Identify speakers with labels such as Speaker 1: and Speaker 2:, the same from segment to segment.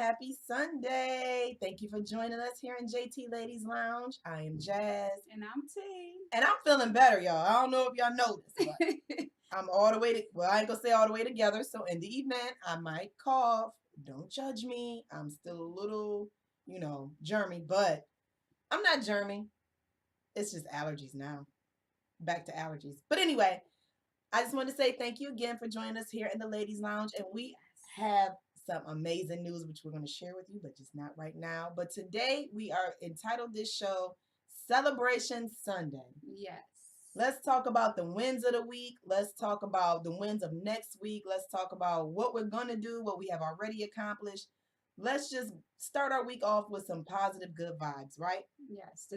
Speaker 1: happy Sunday. Thank you for joining us here in JT Ladies Lounge. I am Jazz.
Speaker 2: And I'm T.
Speaker 1: And I'm feeling better, y'all. I don't know if y'all noticed, but I'm all the way I ain't gonna say all the way together. So in the event I might cough, don't judge me. I'm still a little, germy, but I'm not germy. It's just allergies now. Back to allergies. But anyway, I just want to say thank you again for joining us here in the Ladies Lounge. And we have some amazing news, which we're going to share with you, but just not right now. But today we are entitled this show Celebration Sunday.
Speaker 2: Yes.
Speaker 1: Let's talk about the wins of the week. Let's talk about the wins of next week. Let's talk about what we're going to do, what we have already accomplished. Let's just start our week off with some positive, good vibes, right?
Speaker 2: Yes.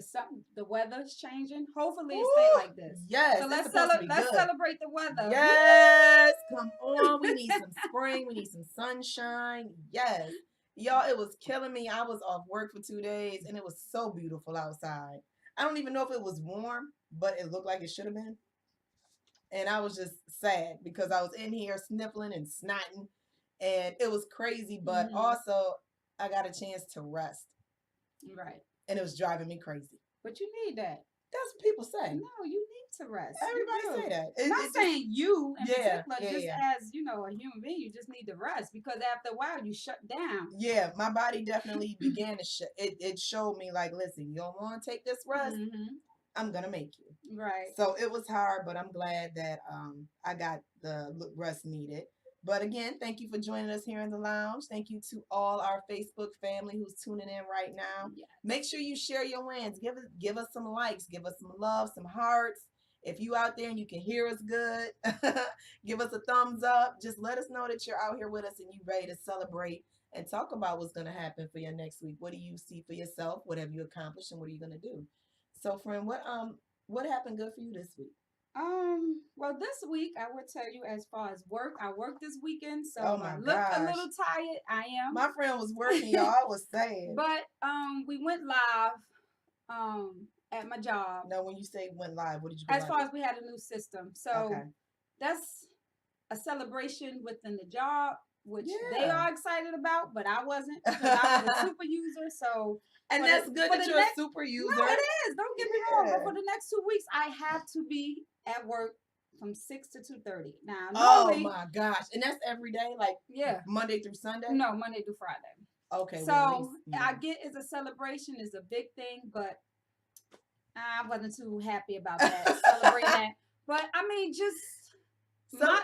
Speaker 2: The weather's changing. Hopefully it stay like this.
Speaker 1: Yes.
Speaker 2: So let's celebrate the weather.
Speaker 1: Yes. Come on. We need some spring. We need some sunshine. Yes. Y'all, it was killing me. I was off work for 2 days and it was so beautiful outside. I don't even know if it was warm, but it looked like it should have been. And I was just sad because I was in here sniffling and snotting and it was crazy, but also I got a chance to rest.
Speaker 2: Right.
Speaker 1: And it was driving me crazy.
Speaker 2: But you need that.
Speaker 1: That's what people say.
Speaker 2: No, you need to rest.
Speaker 1: Everybody say that.
Speaker 2: I'm not saying you in particular, just
Speaker 1: yeah.
Speaker 2: as, a human being, you just need to rest because after a while you shut down.
Speaker 1: Yeah, my body definitely began to it showed me like, listen, you don't want to take this rest, I'm going to make you.
Speaker 2: Right.
Speaker 1: So it was hard, but I'm glad that I got the rest needed. But again, thank you for joining us here in the lounge. Thank you to all our Facebook family who's tuning in right now.
Speaker 2: Yes.
Speaker 1: Make sure you share your wins. Give us some likes. Give us some love, some hearts. If you out there and you can hear us good, give us a thumbs up. Just let us know that you're out here with us and you're ready to celebrate and talk about what's going to happen for your next week. What do you see for yourself? What have you accomplished and what are you going to do? So, friend, what happened good for you this week?
Speaker 2: Well, this week I would tell you as far as work, I worked this weekend, so
Speaker 1: Oh my
Speaker 2: I look
Speaker 1: gosh.
Speaker 2: a little tired. I am.
Speaker 1: My friend was working, y'all. I was sad.
Speaker 2: But we went live at my job.
Speaker 1: Now, when you say went live, what did you go
Speaker 2: As
Speaker 1: live
Speaker 2: far
Speaker 1: with?
Speaker 2: as we had a new system. So that's a celebration within the job, which they are excited about, but I wasn't because I was a super user. So
Speaker 1: and that's good that you're a super user.
Speaker 2: No, it is. Don't get me wrong. But for the next 2 weeks, I have to be at work from 6 to 2:30. Now,
Speaker 1: oh my gosh. And that's every day? Like Monday through Sunday?
Speaker 2: No, Monday through Friday.
Speaker 1: Okay.
Speaker 2: So I get it's a celebration, it's a big thing, but I wasn't too happy about that, celebrating that. But I mean, just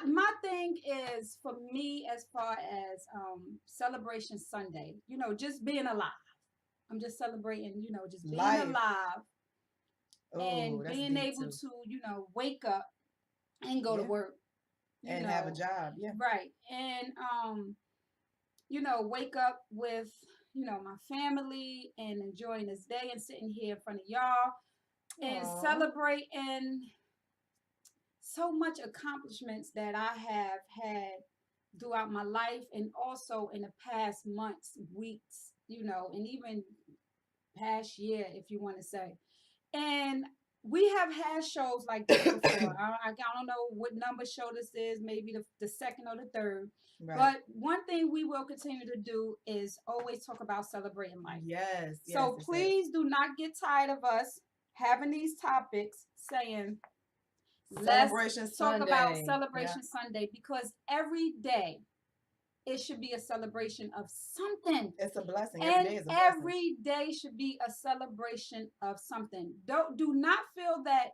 Speaker 2: my thing is for me as far as Celebration Sunday, just being alive. I'm just celebrating, just being alive and being able to, wake up and go to work.
Speaker 1: And have a job. Yeah.
Speaker 2: Right. And, wake up with, my family and enjoying this day and sitting here in front of y'all and celebrating so much accomplishments that I have had throughout my life and also in the past months, weeks, and even past year, if you want to say. And we have had shows like this before. I don't know what number show this is, maybe the second or the third. Right. But one thing we will continue to do is always talk about celebrating life.
Speaker 1: Yes.
Speaker 2: So please do not get tired of us having these topics saying, let's talk about Celebration Sunday, because every day it should be a celebration of something.
Speaker 1: It's a blessing.
Speaker 2: And every day should be a celebration of something. Do not feel that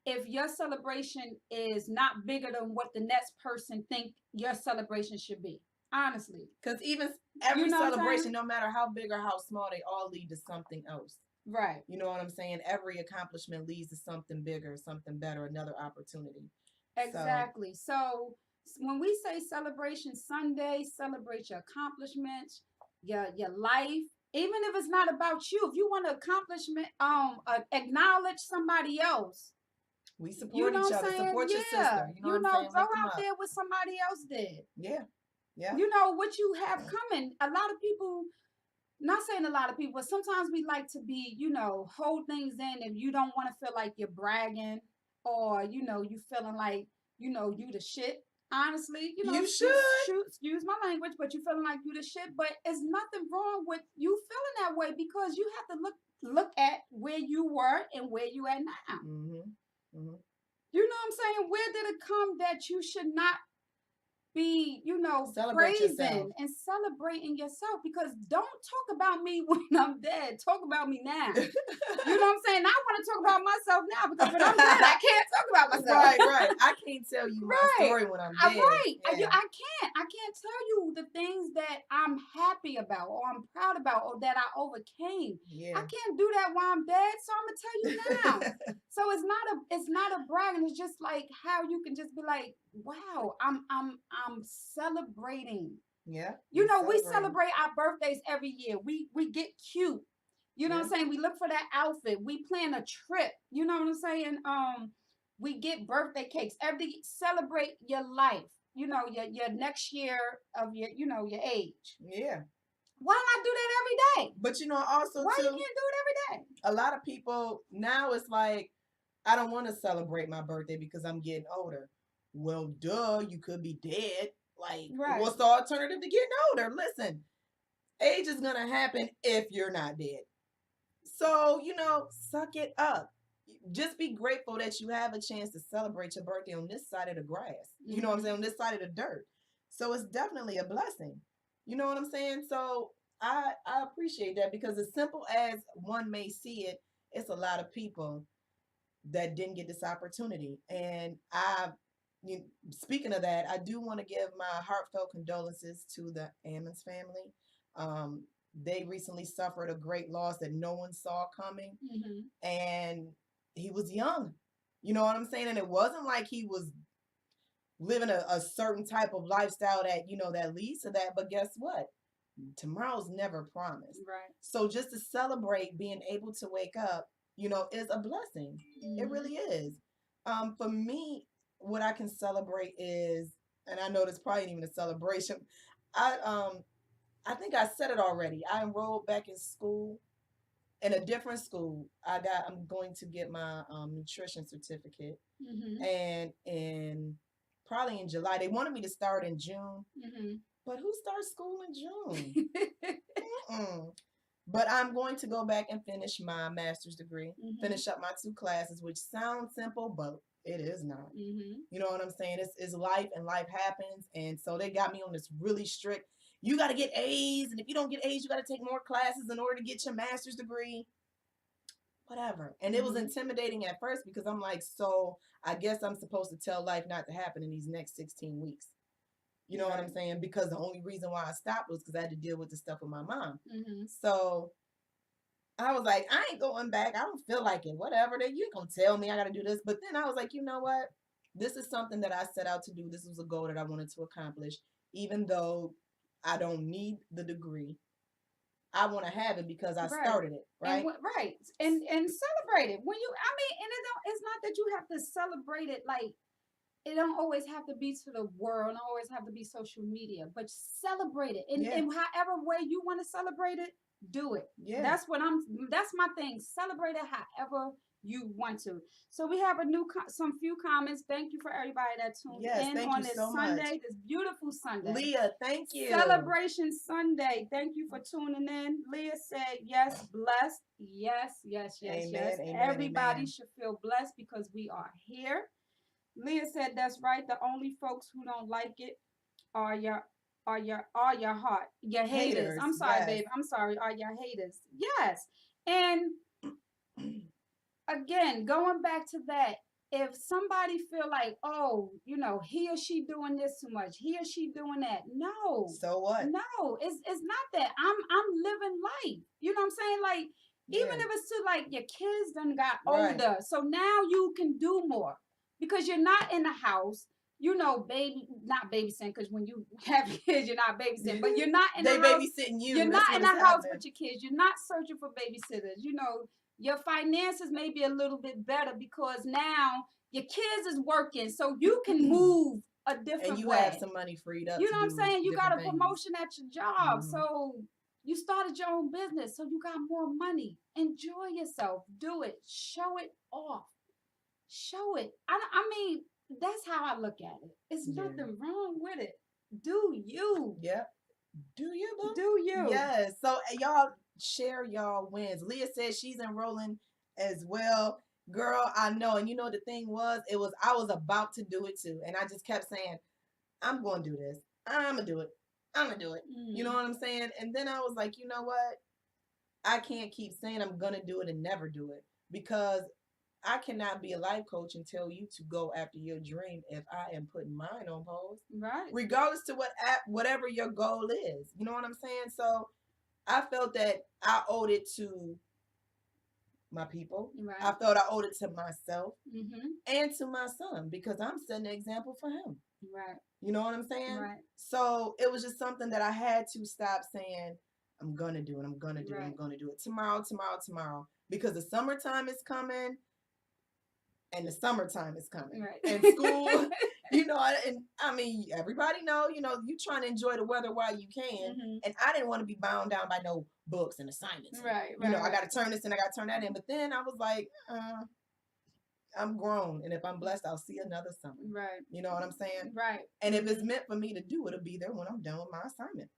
Speaker 2: if your celebration is not bigger than what the next person think your celebration should be. Honestly.
Speaker 1: Because even every celebration, no matter how big or how small, they all lead to something else.
Speaker 2: Right.
Speaker 1: You know what I'm saying? Every accomplishment leads to something bigger, something better, another opportunity.
Speaker 2: Exactly. So when we say Celebration Sunday, celebrate your accomplishments, your life, even if it's not about you. If you want to acknowledge somebody else,
Speaker 1: we support each other. Support your sister.
Speaker 2: Go out there what somebody else did.
Speaker 1: Yeah.
Speaker 2: What you have coming. A lot of people, not saying a lot of people, but sometimes we like to be, hold things in, and you don't want to feel like you're bragging or, you feeling like, you the shit. honestly,
Speaker 1: You should.
Speaker 2: excuse my language, but you feeling like you the shit. But it's nothing wrong with you feeling that way because you have to look at where you were and where you at now.
Speaker 1: Mm-hmm.
Speaker 2: You know what I'm saying? Where did it come that you should not be,
Speaker 1: Celebrate yourself.
Speaker 2: praising and celebrating yourself? Because don't talk about me when I'm dead. Talk about me now. You know what I'm saying? I want to talk about myself now because when I'm dead, I can't talk about myself.
Speaker 1: Right. I can't tell you my story when I'm dead. Yeah.
Speaker 2: I can't tell you the things that I'm happy about or I'm proud about or that I overcame.
Speaker 1: Yeah.
Speaker 2: I can't do that while I'm dead, so I'm gonna tell you now. So it's not a bragging. It's just like how you can just be like, wow, I'm celebrating.
Speaker 1: Yeah.
Speaker 2: We celebrate our birthdays every year. We get cute. You know what I'm saying? We look for that outfit. We plan a trip. You know what I'm saying? We get birthday cakes. Celebrate your life. Your next year of your age.
Speaker 1: Yeah.
Speaker 2: Why not do that every day?
Speaker 1: But also
Speaker 2: why
Speaker 1: too,
Speaker 2: you can't do it every day?
Speaker 1: A lot of people now it's like, I don't want to celebrate my birthday because I'm getting older. Well, duh, you could be dead. Like, what's the alternative to getting older? Listen, age is gonna happen if you're not dead. So, suck it up. Just be grateful that you have a chance to celebrate your birthday on this side of the grass. You know what I'm saying? On this side of the dirt. So it's definitely a blessing. You know what I'm saying? So I appreciate that because as simple as one may see it, it's a lot of people that didn't get this opportunity. And speaking of that, I do want to give my heartfelt condolences to the Ammons family. They recently suffered a great loss that no one saw coming. And he was young. You know what I'm saying? And it wasn't like he was living a certain type of lifestyle that, that leads to that. But guess what? Tomorrow's never promised.
Speaker 2: Right.
Speaker 1: So just to celebrate being able to wake up, is a blessing. It really is. For me, what I can celebrate is, and I know this probably ain't even a celebration. I think I said it already. I enrolled back in school, in a different school. I'm going to get my nutrition certificate, and probably in July. They wanted me to start in June, but who starts school in June? But I'm going to go back and finish my master's degree, finish up my 2 classes, which sounds simple, but it is not. You know what I'm saying? It's life, and life happens. And so they got me on this really strict, you got to get A's. And if you don't get A's, you got to take more classes in order to get your master's degree. Whatever. And it was intimidating at first because I'm like, so I guess I'm supposed to tell life not to happen in these next 16 weeks. You know what I'm saying? Because the only reason why I stopped was because I had to deal with the stuff with my mom. So I was like, I ain't going back. I don't feel like it. Whatever. You ain't going to tell me I got to do this. But then I was like, you know what? This is something that I set out to do. This was a goal that I wanted to accomplish. Even though I don't need the degree, I want to have it because I started it. Right.
Speaker 2: And celebrate it. It's not that you have to celebrate it like, it don't always have to be to the world. It don't always have to be social media, but celebrate it. And however way you want to celebrate it, do it. Yeah. That's my thing. Celebrate it however you want to. So we have some few comments. Thank you for everybody that tuned in on this Sunday, this beautiful Sunday.
Speaker 1: Leah, thank you.
Speaker 2: Celebration Sunday. Thank you for tuning in. Leah said, yes, blessed. Yes.
Speaker 1: Amen,
Speaker 2: everybody should feel blessed because we are here. Leah said, that's right. The only folks who don't like it are your heart, your haters. I'm sorry, babe. I'm sorry. Are your haters. Yes. And again, going back to that, if somebody feel like, oh, he or she doing this too much, he or she doing that. No.
Speaker 1: So what?
Speaker 2: No, it's not that. I'm living life. You know what I'm saying? Like, even if it's to like your kids done got older. So now you can do more. Because you're not in the house, not babysitting, because when you have kids, you're not babysitting, but you're not in the house.
Speaker 1: They babysitting you.
Speaker 2: You're not in the house with your kids. You're not searching for babysitters. Your finances may be a little bit better because now your kids is working, so you can move a different way.
Speaker 1: And you have some money freed up.
Speaker 2: You know what I'm saying? You got a promotion at your job, so you started your own business, so you got more money. Enjoy yourself. Do it. Show it off. Show it. I mean, that's how I look at it. It's
Speaker 1: Yeah.
Speaker 2: nothing wrong with it. Do you?
Speaker 1: Yep. Do you, boo?
Speaker 2: Do you?
Speaker 1: Yes. So y'all share y'all wins. Leah says she's enrolling as well. Girl, I know. And you know the thing was, I was about to do it too. And I just kept saying, I'm gonna do this. I'm gonna do it. I'm gonna do it. You know what I'm saying? And then I was like, you know what? I can't keep saying I'm gonna do it and never do it, because I cannot be a life coach and tell you to go after your dream if I am putting mine on pause,
Speaker 2: Right.
Speaker 1: regardless to whatever your goal is. You know what I'm saying? So I felt that I owed it to my people.
Speaker 2: Right.
Speaker 1: I felt I owed it to myself
Speaker 2: Mm-hmm.
Speaker 1: and to my son, because I'm setting an example for him.
Speaker 2: Right.
Speaker 1: You know what I'm saying?
Speaker 2: Right.
Speaker 1: So it was just something that I had to stop saying, I'm gonna do it, I'm gonna do it, I'm
Speaker 2: Right.
Speaker 1: gonna do it tomorrow, because the summertime is coming. And the summertime is coming,
Speaker 2: Right.
Speaker 1: and school, you know, and I mean, everybody know, you know, you trying to enjoy the weather while you can,
Speaker 2: Mm-hmm.
Speaker 1: and I didn't want to be bound down by no books and assignments.
Speaker 2: Right.
Speaker 1: You know,
Speaker 2: Right.
Speaker 1: I got to turn this and I got to turn that in, but then I was like, I'm grown, and if I'm blessed, I'll see another summer.
Speaker 2: Right.
Speaker 1: You know what I'm saying?
Speaker 2: Right.
Speaker 1: And if it's meant for me to do, it'll be there when I'm done with my assignment,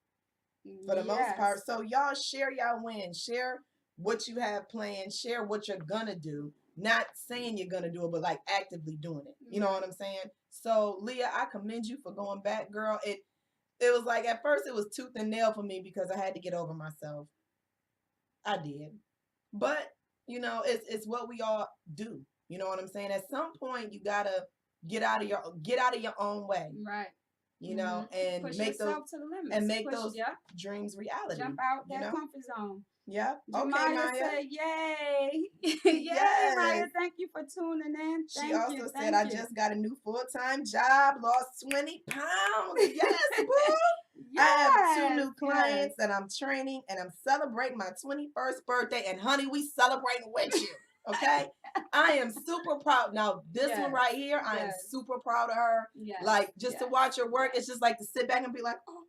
Speaker 1: for the most
Speaker 2: Yes.
Speaker 1: part. So y'all share y'all wins, share what you have planned, share what you're gonna do. Not saying you're gonna do it, but like actively doing it. You know what I'm saying? So Leah, I commend you for going back, girl. It was like, at first it was tooth and nail for me because I had to get over myself. I did. But you know, it's what we all do. You know what I'm saying? At some point you gotta get out of your own way.
Speaker 2: Right.
Speaker 1: You know, and
Speaker 2: push
Speaker 1: make those
Speaker 2: yourself to the limits.
Speaker 1: and make
Speaker 2: Push,
Speaker 1: those
Speaker 2: yeah.
Speaker 1: dreams reality.
Speaker 2: Jump out
Speaker 1: you
Speaker 2: that
Speaker 1: know?
Speaker 2: comfort zone.
Speaker 1: Yeah. Okay,
Speaker 2: Jemiah
Speaker 1: Maya.
Speaker 2: said, "Yay, yay,
Speaker 1: Yes.
Speaker 2: Maya! Thank you for tuning in.
Speaker 1: She
Speaker 2: Thank
Speaker 1: also
Speaker 2: you,
Speaker 1: said,
Speaker 2: thank
Speaker 1: I
Speaker 2: you.
Speaker 1: just got a new full-time job, lost 20 pounds. Yes, boo.
Speaker 2: Yes,
Speaker 1: I have 2 new
Speaker 2: yes.
Speaker 1: clients that I'm training, and I'm celebrating my 21st birthday. And honey, we celebrating with you. Okay? I am super proud. Now, this one
Speaker 2: Yes,
Speaker 1: right here, I am
Speaker 2: yes.
Speaker 1: super proud of her.
Speaker 2: Yes,
Speaker 1: Like, just to
Speaker 2: yes,
Speaker 1: watch her work,
Speaker 2: yes.
Speaker 1: it's just like to sit back and be like, oh,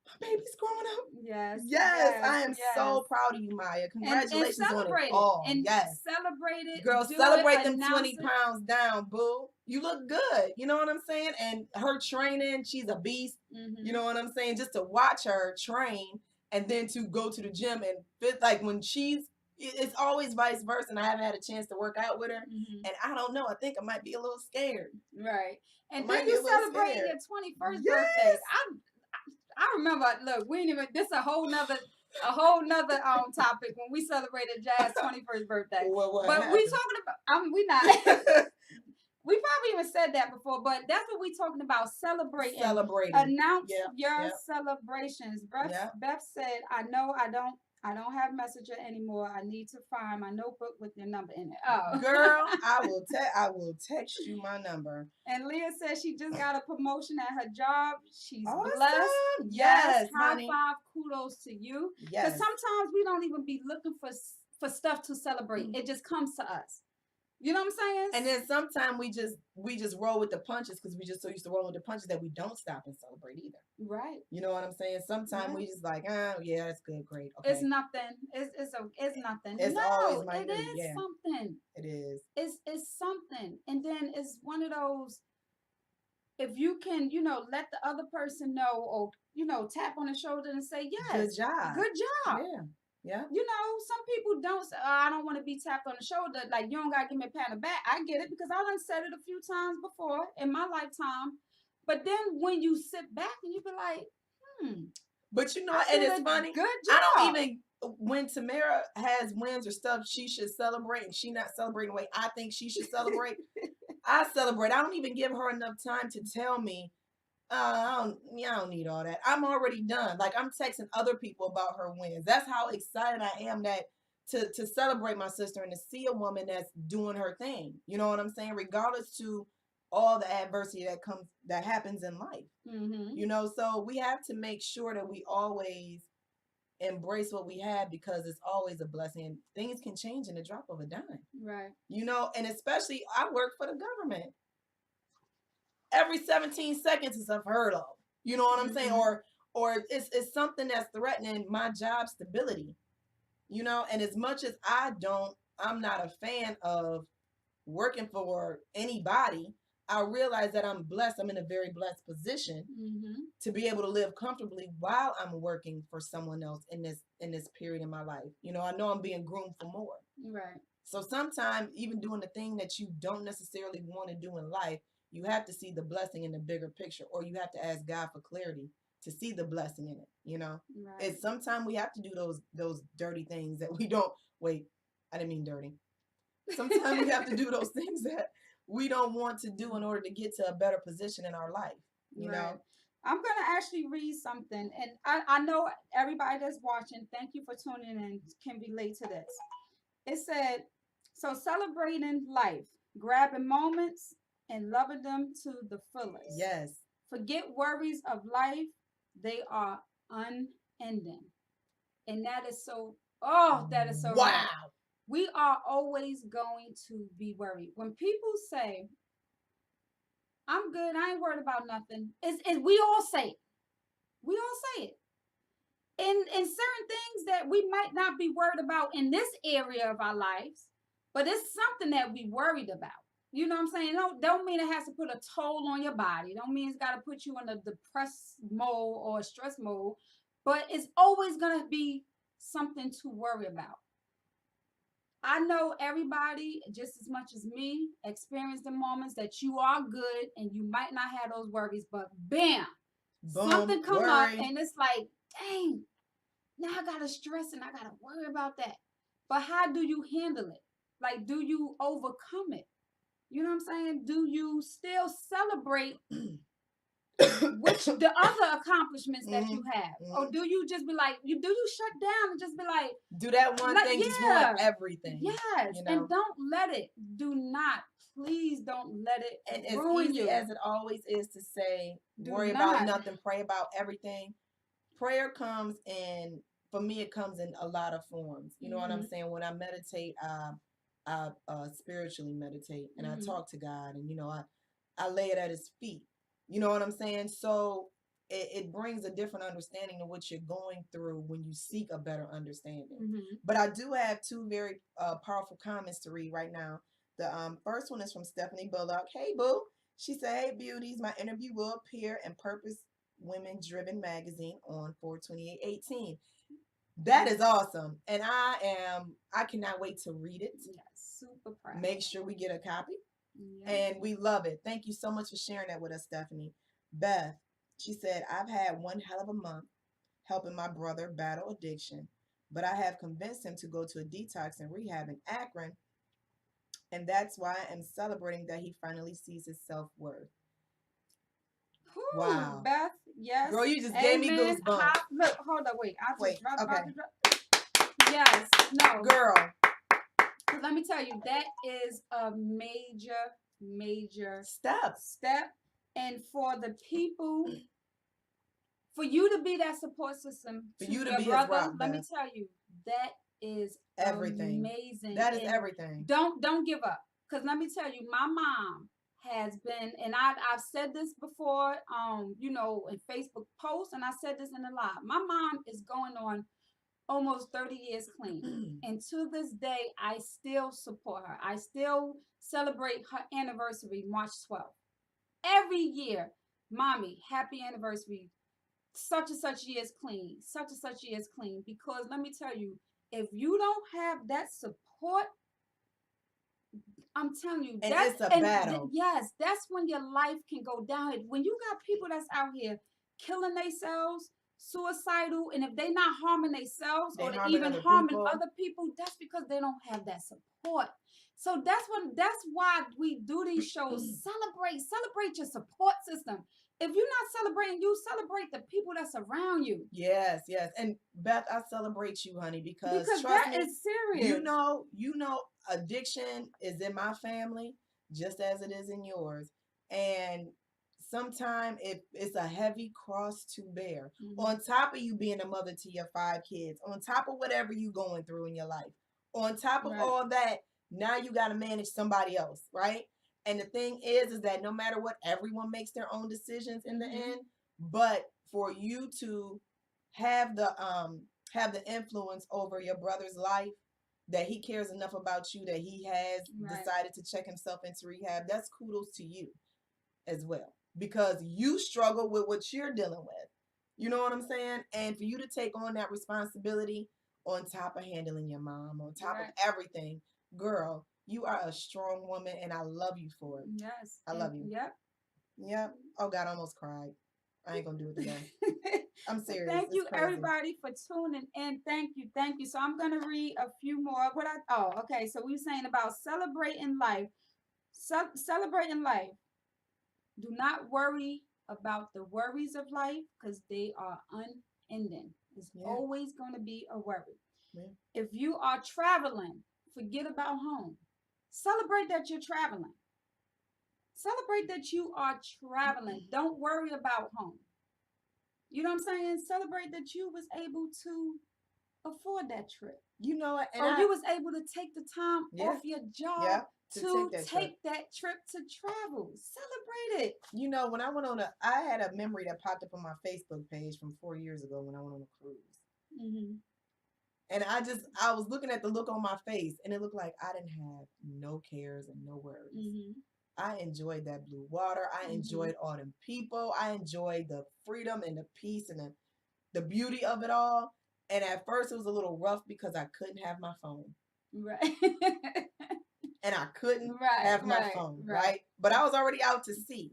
Speaker 1: my baby's growing up.
Speaker 2: Yes,
Speaker 1: Yes, I am
Speaker 2: yes.
Speaker 1: so proud of you, Maya. Congratulations
Speaker 2: and
Speaker 1: on
Speaker 2: celebrate
Speaker 1: it all.
Speaker 2: And
Speaker 1: Yes.
Speaker 2: celebrate it.
Speaker 1: Girl,
Speaker 2: do
Speaker 1: celebrate
Speaker 2: it,
Speaker 1: them
Speaker 2: announce
Speaker 1: 20
Speaker 2: it.
Speaker 1: pounds down, boo. You look good. You know what I'm saying? And her training, she's a beast. You know what I'm saying? Just to watch her train and then to go to the gym and fit, like when it's always vice versa. And I haven't had a chance to work out with her. And I don't know. I think I might be a little scared.
Speaker 2: Right. And
Speaker 1: I might
Speaker 2: then
Speaker 1: be a
Speaker 2: you
Speaker 1: little
Speaker 2: celebrating
Speaker 1: scared.
Speaker 2: your 21st
Speaker 1: Yes.
Speaker 2: birthday. I remember, look, we ain't even, this a whole nother topic when we celebrated Jazz's 21st birthday.
Speaker 1: What
Speaker 2: But
Speaker 1: happened?
Speaker 2: we talking about, we not, we probably even said that before, but that's what we talking about, celebrating. Announce your celebrations. Beth said, I know I don't have Messenger anymore. I need to find my notebook with your number in it. Oh,
Speaker 1: girl, I will text you my number.
Speaker 2: And Leah says she just got a promotion at her job. She's
Speaker 1: awesome.
Speaker 2: Blessed.
Speaker 1: Yes,
Speaker 2: high
Speaker 1: honey.
Speaker 2: five, kudos to you. Because
Speaker 1: Yes.
Speaker 2: sometimes we don't even be looking for stuff to celebrate. It just comes to us. You know what I'm saying?
Speaker 1: And then sometimes we just roll with the punches because we just so used to rolling with the punches that we don't stop and celebrate either.
Speaker 2: Right.
Speaker 1: You know what I'm saying? Sometimes we just like, oh yeah, it's good, great. Okay.
Speaker 2: It's nothing. It's nothing.
Speaker 1: It's always minute.
Speaker 2: It is something.
Speaker 1: It is.
Speaker 2: It's something. And then it's one of those, if you can, let the other person know, or tap on the shoulder and say, yes,
Speaker 1: good job.
Speaker 2: Good job.
Speaker 1: Yeah. Yeah.
Speaker 2: Some people don't say, oh, I don't want to be tapped on the shoulder. Like, you don't got to give me a pat on the back. I get it, because I done said it a few times before in my lifetime. But then when you sit back and you be like,
Speaker 1: But and it's funny.
Speaker 2: Good job.
Speaker 1: I don't even, when Tamara has wins or stuff she should celebrate and she not celebrating the way I think she should celebrate, I celebrate. I don't even give her enough time to tell me, I don't need all that. I'm already done. Like, I'm texting other people about her wins. That's how excited I am that to celebrate my sister and to see a woman that's doing her thing. You know what I'm saying? Regardless to all the adversity that happens in life. So we have to make sure that we always embrace what we have, because it's always a blessing. Things can change in the drop of a dime.
Speaker 2: Right.
Speaker 1: And especially I work for the government. Every 17 seconds is unheard of. You know what I'm saying? Or it's something that's threatening my job stability. And as much as I'm not a fan of working for anybody, I realize that I'm blessed. I'm in a very blessed position to be able to live comfortably while I'm working for someone else in this period in my life. You know, I know I'm being groomed for more.
Speaker 2: Right.
Speaker 1: So sometimes even doing the thing that you don't necessarily want to do in life, you have to see the blessing in the bigger picture, or you have to ask God for clarity to see the blessing in it. You know,
Speaker 2: Right.
Speaker 1: it's sometimes we have to do those dirty things that we don't. Wait, I didn't mean dirty. Sometimes we have to do those things that we don't want to do in order to get to a better position in our life. You
Speaker 2: Right.
Speaker 1: know,
Speaker 2: I'm going to actually read something, and I know everybody that's watching, thank you for tuning in, can relate to this. It said, so celebrating life, grabbing moments and loving them to the fullest.
Speaker 1: yes.
Speaker 2: Forget worries of life, they are unending. And that is so, that is so
Speaker 1: Wow.
Speaker 2: right. We are always going to be worried. When people say, I'm good, I ain't worried about nothing, we all say it. We all say it. In certain things that we might not be worried about in this area of our lives, but it's something that we worried about. You know what I'm saying? Don't mean it has to put a toll on your body. Don't mean it's got to put you in a depressed mode or a stress mode, but it's always going to be something to worry about. I know everybody, just as much as me, experience the moments that you are good and you might not have those worries, but bam,
Speaker 1: boom,
Speaker 2: something come
Speaker 1: worry.
Speaker 2: up and it's like, dang, now I gotta stress and I gotta worry about that. But how do you handle it? Like, do you overcome it? You know what I'm saying? Do you still celebrate which the other accomplishments that you have? Or do you just be like, do you shut down and just be like,
Speaker 1: do that one thing, just want everything?
Speaker 2: Yes, you know? And don't let it. Do not, please don't let it
Speaker 1: and
Speaker 2: ruin
Speaker 1: as easy
Speaker 2: you.
Speaker 1: as it always is to say, worry about nothing, pray about everything. Prayer comes in, for me, it comes in a lot of forms. You know what I'm saying? When I meditate, I spiritually meditate, and I talk to God, and, you know, I lay it at his feet. You know what I'm saying? So it brings a different understanding of what you're going through when you seek a better understanding. But I do have two very powerful comments to read right now. The first one is from Stephanie Bullock. Hey, boo. She said, hey, beauties, my interview will appear in Purpose Women Driven magazine on 4/28/18. That is awesome. And I cannot wait to read it.
Speaker 2: Yes, super proud.
Speaker 1: Make sure we get a copy. And we love it. Thank you so much for sharing that with us, Stephanie. Beth, she said, I've had one hell of a month helping my brother battle addiction, but I have convinced him to go to a detox and rehab in Akron, and that's why I'm celebrating that he finally sees his self-worth. Wow.
Speaker 2: Beth, yes.
Speaker 1: Girl, you just gave me goosebumps.
Speaker 2: Look, hold on, wait.
Speaker 1: Wait, okay.
Speaker 2: Yes, no.
Speaker 1: Girl.
Speaker 2: Let me tell you, that is a major
Speaker 1: step.
Speaker 2: And for the people, for you to be that support system to your brother, let me tell you, that is everything. Amazing.
Speaker 1: That is everything.
Speaker 2: Don't give up. Because let me tell you, my mom has been, and I've said this before, you know, in Facebook posts, and I said this in a live. My mom is going on almost 30 years clean. And to this day, I still support her. I still celebrate her anniversary, March 12th. Every year, mommy, happy anniversary. Such and such years clean. Such and such years clean. Because let me tell you, if you don't have that support, I'm telling you,
Speaker 1: it's a battle.
Speaker 2: Yes, that's when your life can go down. When you got people that's out here killing themselves, suicidal, and if they're not harming themselves or even harming other people, that's because they don't have that support. So that's why we do these shows. Celebrate your support system. If you're not celebrating you, celebrate the people that's around you.
Speaker 1: Yes. And Beth, I celebrate you, honey, because trust
Speaker 2: that
Speaker 1: me,
Speaker 2: is serious.
Speaker 1: You know, addiction is in my family just as it is in yours, and sometimes it's a heavy cross to bear. On top of you being a mother to your 5 kids, on top of whatever you going through in your life, on top of all that, now you got to manage somebody else, right? And the thing is that no matter what, everyone makes their own decisions in the end. But for you to have the influence over your brother's life, that he cares enough about you that he has
Speaker 2: Right.
Speaker 1: decided to check himself into rehab. That's kudos to you as well, because you struggle with what you're dealing with. You know what I'm saying? And for you to take on that responsibility on top of handling your mom, on top of
Speaker 2: Right.
Speaker 1: everything, girl, you are a strong woman and I love you for it.
Speaker 2: Yes.
Speaker 1: I love you.
Speaker 2: Yep.
Speaker 1: Yep. Oh God, I almost cried. I ain't gonna do it today. I'm serious.
Speaker 2: Thank
Speaker 1: It's
Speaker 2: you,
Speaker 1: crazy.
Speaker 2: everybody, for tuning in. Thank you. Thank you. So I'm going to read a few more. Okay. So we were saying about celebrating life. Celebrating life. Do not worry about the worries of life because they are unending. It's always going to be a worry.
Speaker 1: Yeah.
Speaker 2: If you are traveling, forget about home. Celebrate that you're traveling. Celebrate that you are traveling. Don't worry about home. You know what I'm saying? Celebrate that you was able to afford that trip.
Speaker 1: You know what?
Speaker 2: Or you was able to take the time off your job to take that trip to travel. Celebrate it.
Speaker 1: You know, when I went on I had a memory that popped up on my Facebook page from 4 years ago when I went on a cruise.
Speaker 2: Mm-hmm.
Speaker 1: And I was looking at the look on my face and it looked like I didn't have no cares and no worries.
Speaker 2: Mm-hmm.
Speaker 1: I enjoyed that blue water. I enjoyed all them people. I enjoyed the freedom and the peace and the beauty of it all. And at first it was a little rough because I couldn't have my phone.
Speaker 2: Right.
Speaker 1: And I couldn't have my phone, right? But I was already out to sea,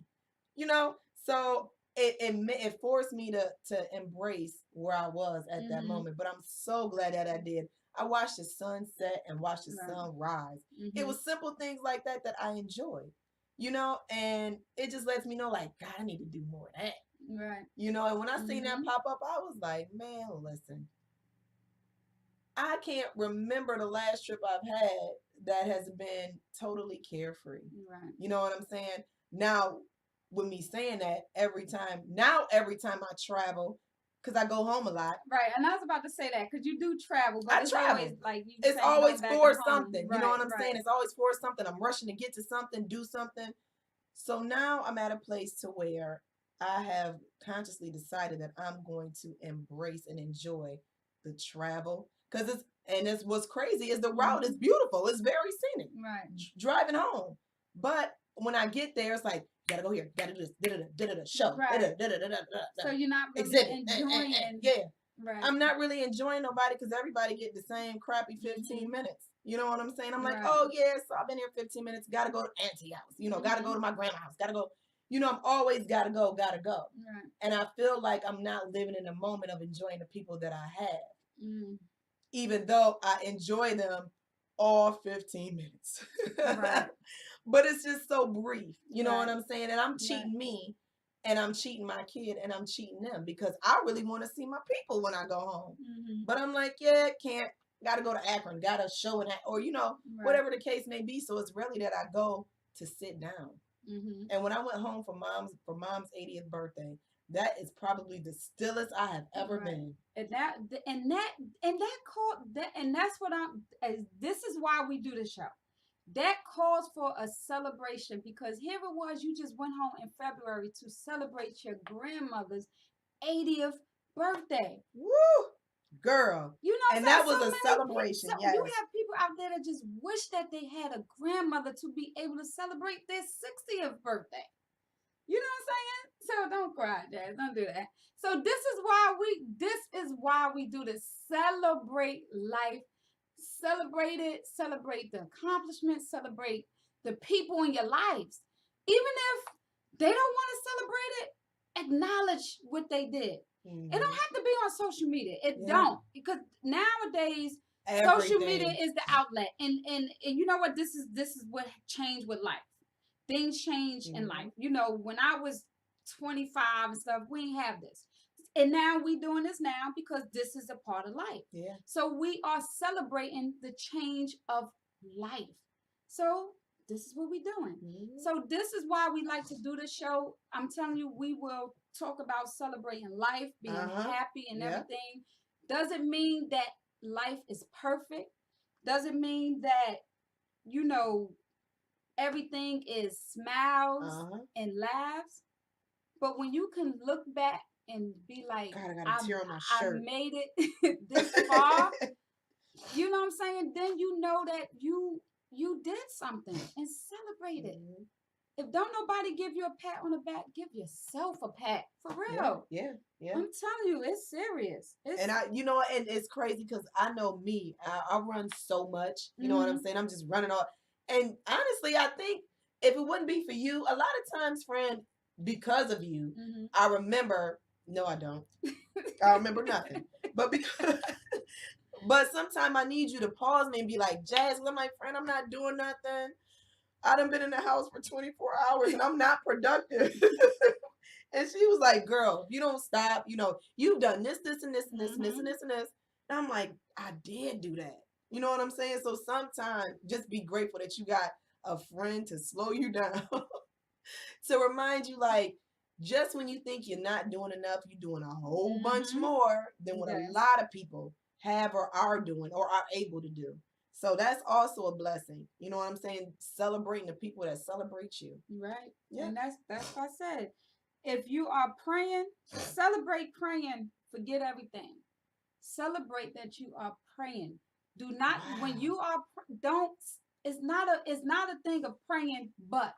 Speaker 1: you know? So it forced me to embrace where I was at that moment. But I'm so glad that I did. I watched the sun set and watched the sun rise. It was simple things like that that I enjoyed, you know? And it just lets me know, like, God, I need to do more of that.
Speaker 2: Right.
Speaker 1: You know, and when I seen that pop up, I was like, man, listen, I can't remember the last trip I've had that has been totally carefree.
Speaker 2: Right.
Speaker 1: You know what I'm saying? Now, with me saying that, every time I travel, because I go home a lot.
Speaker 2: Right. And I was about to say that because you do travel, but
Speaker 1: I travel.
Speaker 2: Always like you
Speaker 1: it's always for something.
Speaker 2: Right,
Speaker 1: you know what I'm saying? It's always for something. I'm rushing to get to something, do something. So now I'm at a place to where I have consciously decided that I'm going to embrace and enjoy the travel. Because it's what's crazy is the route is beautiful. It's very scenic.
Speaker 2: Right.
Speaker 1: Driving home. But when I get there, it's like, gotta go here, gotta do this, show.
Speaker 2: Right. So you're not really enjoying.
Speaker 1: Yeah.
Speaker 2: Right.
Speaker 1: I'm not really enjoying nobody because everybody get the same crappy 15 minutes. You know what I'm saying? I'm like, oh yeah, so I've been here 15 minutes. Gotta go to auntie house. You know, gotta go to my grandma's house. Gotta go. You know, I'm always gotta go.
Speaker 2: Right.
Speaker 1: And I feel like I'm not living in the moment of enjoying the people that I have. Even though I enjoy them all 15 minutes.
Speaker 2: Right.
Speaker 1: But it's just so brief. You know what I'm saying? And I'm cheating me. And I'm cheating my kid and I'm cheating them because I really want to see my people when I go home. But I'm like, yeah, can't. Got to go to Akron. Got to show it. Or, you know, whatever the case may be. So it's really that I go to sit down. And when I went home for mom's 80th birthday, that is probably the stillest I have ever been.
Speaker 2: And that's what this is why we do the show. That calls for a celebration because here it was, you just went home in February to celebrate your grandmother's 80th birthday.
Speaker 1: Woo! Girl.
Speaker 2: You know,
Speaker 1: and that was a celebration.
Speaker 2: Yes. You have people out there that just wish that they had a grandmother to be able to celebrate their 60th birthday. You know what I'm saying? So don't cry, Dad. Don't do that. So this is why we do this. Celebrate life. Celebrate it. Celebrate the accomplishments. Celebrate the people in your lives. Even if they don't want to celebrate it, acknowledge what they did. It don't have to be on social media. It don't. Because nowadays social media is the outlet. And you know what? This is what changed with life. Things change in life. You know, when I was 25 and stuff, we didn't have this. And now we doing this now because this is a part of life.
Speaker 1: Yeah.
Speaker 2: So we are celebrating the change of life. So this is what we're doing. So this is why we like to do the show. I'm telling you, we will talk about celebrating life, being happy and everything. Doesn't mean that life is perfect. Doesn't mean that, you know, everything is smiles and laughs. But when you can look back and be like,
Speaker 1: God, I got a tear on my shirt.
Speaker 2: I made it this far. You know what I'm saying? Then you know that you did something and celebrate it.
Speaker 1: Mhm.
Speaker 2: If don't nobody give you a pat on the back, give yourself a pat. For real.
Speaker 1: Yeah.
Speaker 2: I'm telling you, it's serious.
Speaker 1: And and it's crazy because I know me. I run so much. You know what I'm saying? I'm just running off. And honestly, I think if it wouldn't be for you, a lot of times, friend, because of you, I remember. No, I don't. I remember nothing. But because, but sometimes I need you to pause me and be like, Jazz, I'm like, friend, I'm not doing nothing. I done been in the house for 24 hours and I'm not productive. And she was like, girl, if you don't stop, you've done this, and this, and this, and this, and this, and this, and this. And I'm like, I did do that. You know what I'm saying? So sometimes just be grateful that you got a friend to slow you down, to remind you, like, just when you think you're not doing enough, you're doing a whole bunch more than what a lot of people have or are doing or are able to do. So that's also a blessing. You know what I'm saying? Celebrating the people that celebrate you.
Speaker 2: Right. Yeah. And that's what I said. If you are praying, celebrate praying. Forget everything. Celebrate that you are praying. Do not when you are don't. It's not a thing of praying, but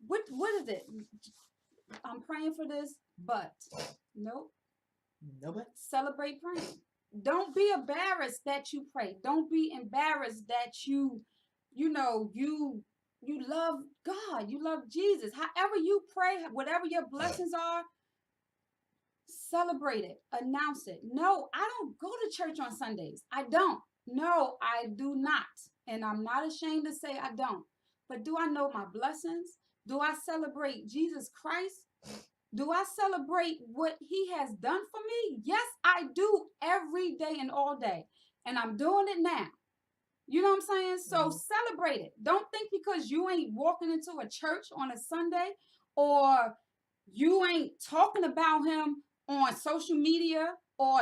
Speaker 2: what is it? I'm praying for this, but nope.
Speaker 1: No, but
Speaker 2: celebrate praying. Don't be embarrassed that you pray. Don't be embarrassed that you love God. You love Jesus. However you pray, whatever your blessings are, celebrate it. Announce it. No, I don't go to church on Sundays. I don't. No, I do not. And I'm not ashamed to say I don't. But do I know my blessings? Do I celebrate Jesus Christ? Do I celebrate what he has done for me? Yes, I do every day and all day. And I'm doing it now. You know what I'm saying? So celebrate it. Don't think because you ain't walking into a church on a Sunday or you ain't talking about him on social media or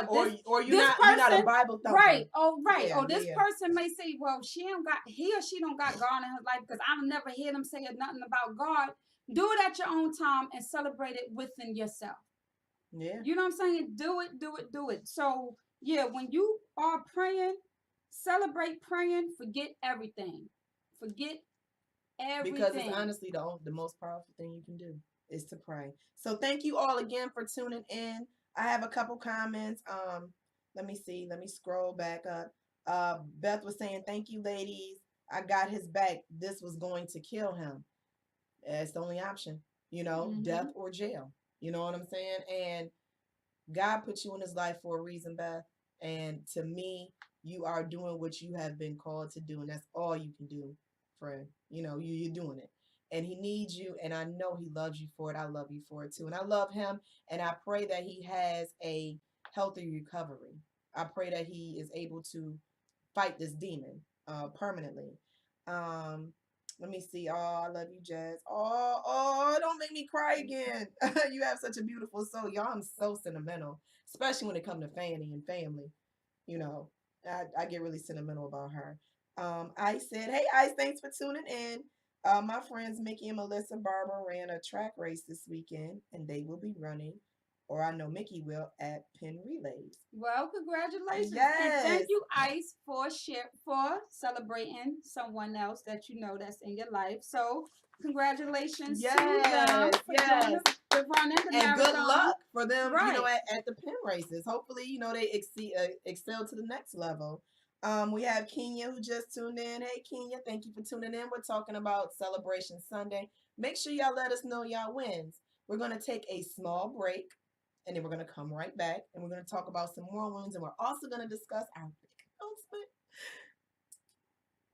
Speaker 1: you're not a Bible thumper.
Speaker 2: Right. Oh, right. Yeah, this person may say, well, he or she don't got God in her life because I've never heard them say nothing about God. Do it at your own time and celebrate it within yourself.
Speaker 1: Yeah.
Speaker 2: You know what I'm saying? Do it. So, yeah, when you are praying, celebrate praying, forget everything. Forget everything.
Speaker 1: Because it's honestly the most powerful thing you can do is to pray. So thank you all again for tuning in. I have a couple comments. Let me see. Let me scroll back up. Beth was saying, thank you, ladies. I got his back. This was going to kill him. It's the only option, death or jail. You know what I'm saying? And God put you in his life for a reason, Beth. And to me, you are doing what you have been called to do. And that's all you can do, friend. You're doing it. And he needs you. And I know he loves you for it. I love you for it too. And I love him. And I pray that he has a healthy recovery. I pray that he is able to fight this demon permanently. Let me see. Oh, I love you, Jazz. Oh, don't make me cry again. You have such a beautiful soul. Y'all, I'm so sentimental, especially when it comes to Fanny and family. I get really sentimental about her. Ice said, hey, Ice, thanks for tuning in. My friends Mickey and Melissa Barber ran a track race this weekend, and they will be running, or I know Mickey will, at Penn Relays.
Speaker 2: Well, congratulations.
Speaker 1: Yes.
Speaker 2: And thank you, Ice, for celebrating someone else that you know that's in your life. So congratulations to them for doing the running, the
Speaker 1: and
Speaker 2: marathon.
Speaker 1: Good luck for them, at the Penn races. Hopefully, they excel to the next level. We have Kenya who just tuned in. Hey, Kenya, thank you for tuning in. We're talking about Celebration Sunday. Make sure y'all let us know y'all wins. We're going to take a small break, and then we're going to come right back, and we're going to talk about some more wins, and we're also going to discuss our big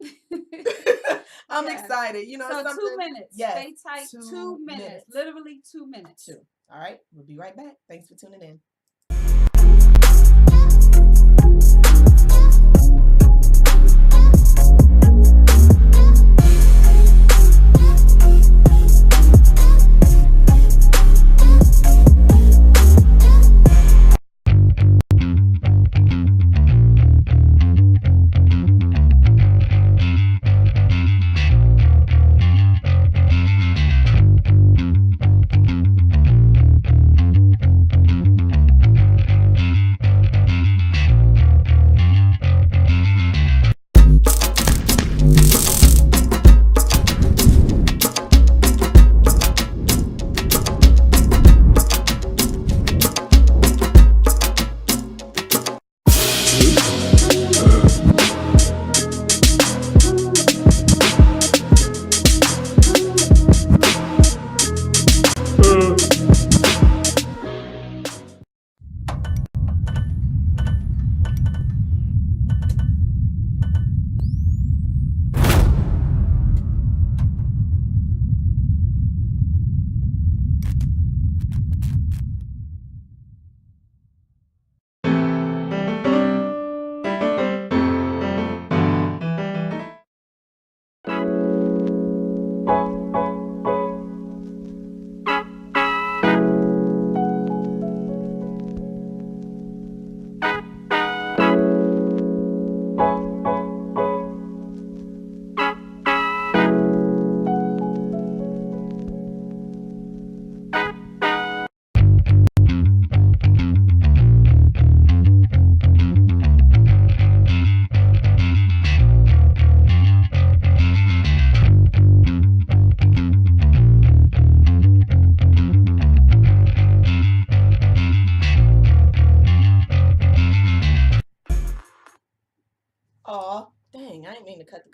Speaker 1: announcement. I'm excited.
Speaker 2: So
Speaker 1: something.
Speaker 2: 2 minutes.
Speaker 1: Yes.
Speaker 2: Stay tight. 2 minutes. Literally 2 minutes.
Speaker 1: 2. All right. We'll be right back. Thanks for tuning in.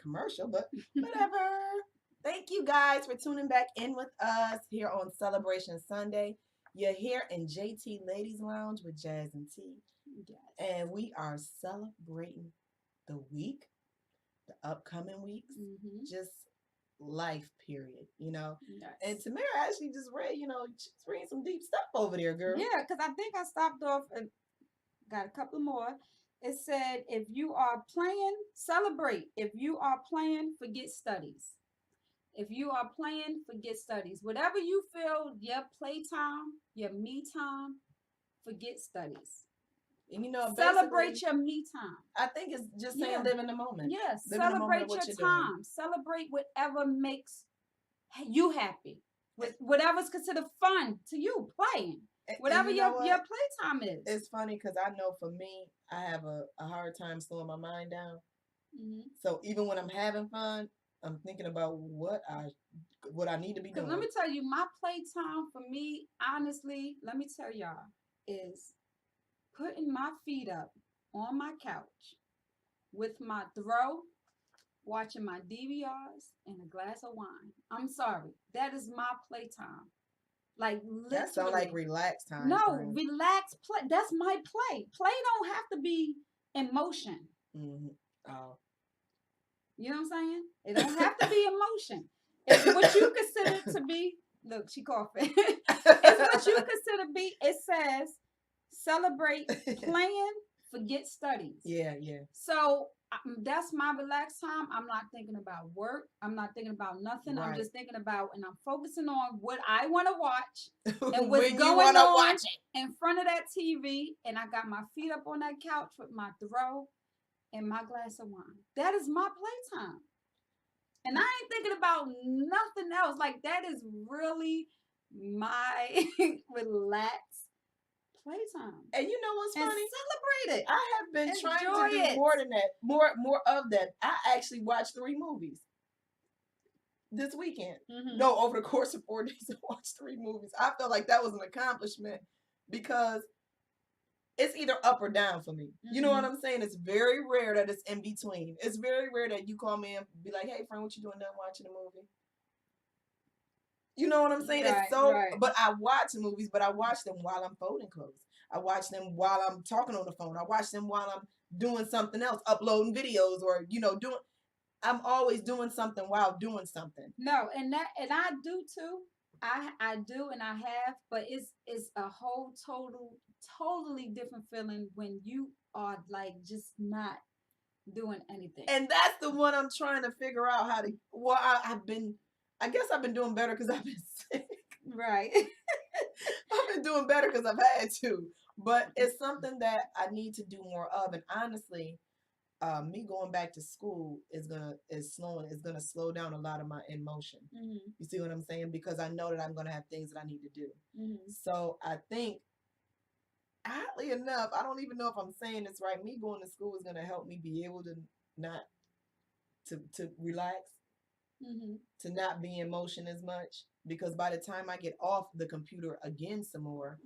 Speaker 1: commercial, but whatever. Thank you guys for tuning back in with us here on Celebration Sunday. You're here in JT Ladies Lounge with Jazz and T.
Speaker 2: Yes.
Speaker 1: And we are celebrating the week, the upcoming weeks, just life, period, you know.
Speaker 2: Yes.
Speaker 1: And Tamara actually just read, she's reading some deep stuff over there, girl.
Speaker 2: Yeah, because I think I stopped off and got a couple more. It said, if you are playing, celebrate. If you are playing, forget studies. If you are playing, forget studies. Whatever you feel, your playtime, your me time, forget studies.
Speaker 1: And
Speaker 2: celebrate your me time.
Speaker 1: I think it's just saying live in the moment.
Speaker 2: Yes,
Speaker 1: celebrate
Speaker 2: your time.
Speaker 1: Doing.
Speaker 2: Celebrate whatever makes you happy. With whatever's considered fun to you, playing. Whatever your playtime is.
Speaker 1: It's funny because I know for me, I have a hard time slowing my mind down. So even when I'm having fun, I'm thinking about what I need to be doing.
Speaker 2: Let me tell you, my playtime for me, honestly, let me tell y'all, is putting my feet up on my couch with my throw, watching my DVRs, and a glass of wine. I'm sorry. That is my playtime. Like, literally.
Speaker 1: That sounds like relaxed time.
Speaker 2: No, relax, play. That's my play. Play don't have to be in motion.
Speaker 1: Oh.
Speaker 2: You know what I'm saying? It don't have to be emotion. It's what you consider to be. Look, she coughing. It's what you consider to be. It says celebrate playing, forget studies.
Speaker 1: Yeah.
Speaker 2: So that's my relaxed time. I'm not thinking about work. I'm not thinking about nothing. Right. I'm just thinking about, and I'm focusing on what I want to watch and what's going on in front of that TV. And I got my feet up on that couch with my throw and my glass of wine. That is my playtime. And I ain't thinking about nothing else. Like, that is really my relaxed playtime.
Speaker 1: And you know what's funny?
Speaker 2: Celebrate it.
Speaker 1: I have been trying to do more than that. More of that. I actually watched 3 movies this weekend. No, over the course of 4 days, I watched 3 movies. I felt like that was an accomplishment because it's either up or down for me. You know what I'm saying? It's very rare that it's in between. It's very rare that you call me and be like, hey, friend, what you doing? Done watching a movie? You know what I'm saying?
Speaker 2: Right,
Speaker 1: it's so, but I watch movies, but I watch them while I'm folding clothes. I watch them while I'm talking on the phone. I watch them while I'm doing something else, uploading videos or, I'm always doing something while doing something.
Speaker 2: No, and I do too. I do and I have, but it's a whole totally different feeling when you are like just not doing anything.
Speaker 1: And that's the one I'm trying to figure out how to. Well, I guess I've been doing better because I've been sick.
Speaker 2: Right.
Speaker 1: I've been doing better because I've had to, but it's something that I need to do more of. And honestly, me going back to school is gonna slow down a lot of my emotion. You see what I'm saying? Because I know that I'm gonna have things that I need to do. So I think, oddly enough, I don't even know if I'm saying this right. Me going to school is gonna help me be able to not to relax, to not be in motion as much. Because by the time I get off the computer again some more,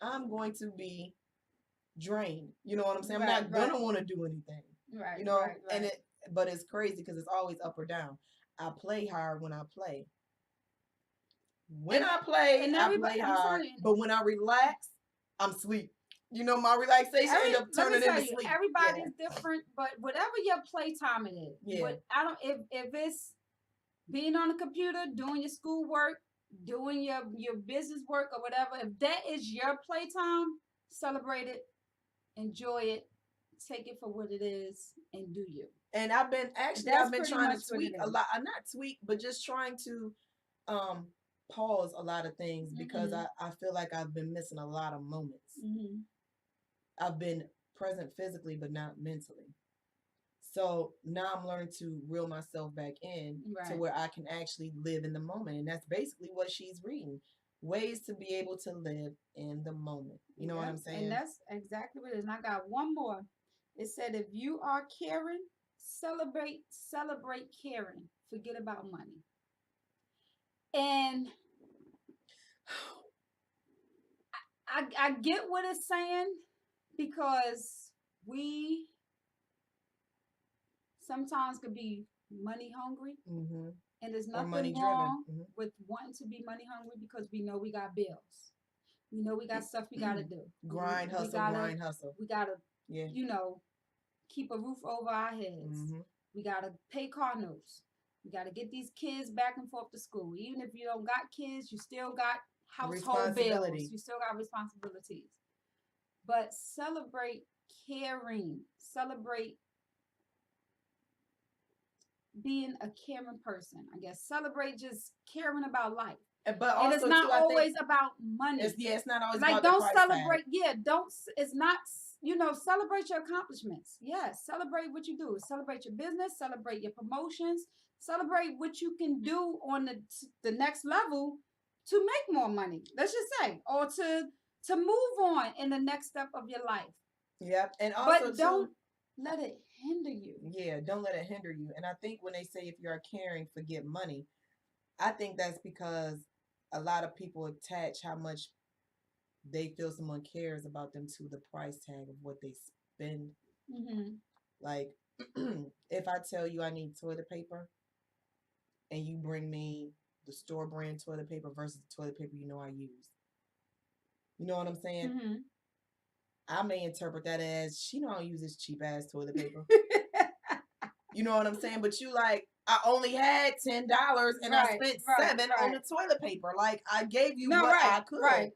Speaker 1: I'm going to be drained. You know what I'm saying? I'm not gonna want to do anything.
Speaker 2: Right.
Speaker 1: And but it's crazy because it's always up or down. I play hard when I play. I play hard. But when I relax, I'm sleep. My relaxation end up turning into sleep.
Speaker 2: Everybody's different, but whatever your playtime it is.
Speaker 1: Yeah.
Speaker 2: But if it's being on the computer, doing your schoolwork, doing your business work or whatever, if that is your playtime, celebrate it, enjoy it, take it for what it is, and do you.
Speaker 1: And I've been trying to tweak a lot. I'm not tweak, but just trying to pause a lot of things because I feel like I've been missing a lot of moments. I've been present physically, but not mentally. So now I'm learning to reel myself back in to where I can actually live in the moment. And that's basically what she's reading. Ways to be able to live in the moment. You know what I'm saying?
Speaker 2: And that's exactly what it is. And I got one more. It said, if you are caring, celebrate caring. Forget about money. And I get what it's saying because we sometimes could be money hungry.
Speaker 1: Mm-hmm.
Speaker 2: And there's
Speaker 1: Or money
Speaker 2: nothing
Speaker 1: driven.
Speaker 2: wrong
Speaker 1: Mm-hmm.
Speaker 2: with wanting to be money hungry because we know we got bills. We know we got stuff we gotta do.
Speaker 1: Grind, hustle, grind, hustle.
Speaker 2: We gotta,
Speaker 1: Yeah.
Speaker 2: you know, keep a roof over our heads.
Speaker 1: Mm-hmm.
Speaker 2: We gotta pay car notes. We gotta get these kids back and forth to school. Even if you don't got kids, you still got household bills. You still got responsibilities. But celebrate caring. Celebrate being a caring person. I guess celebrate just caring about life.
Speaker 1: But also,
Speaker 2: it's not always about money.
Speaker 1: It's not always
Speaker 2: like
Speaker 1: about
Speaker 2: don't
Speaker 1: the price
Speaker 2: celebrate.
Speaker 1: tag.
Speaker 2: Yeah, don't. It's not. Celebrate your accomplishments. Yes, celebrate what you do. Celebrate your business. Celebrate your promotions. Celebrate what you can do on the next level to make more money. Let's just say, or to move on in the next step of your life.
Speaker 1: Yep, and also
Speaker 2: but don't let it hinder you.
Speaker 1: Yeah, don't let it hinder you. And I think when they say if you are caring, forget money, I think that's because a lot of people attach how much they feel someone cares about them to the price tag of what they spend.
Speaker 2: Mm-hmm.
Speaker 1: Like, if I tell you I need toilet paper and you bring me the store brand toilet paper versus the toilet paper you know I use. You know what I'm saying?
Speaker 2: Mm-hmm.
Speaker 1: I may interpret that as she don't use this cheap ass toilet paper. You know what I'm saying? But you like, I only had $10 and I spent $7 on the toilet paper. Like I gave you what I could. Right.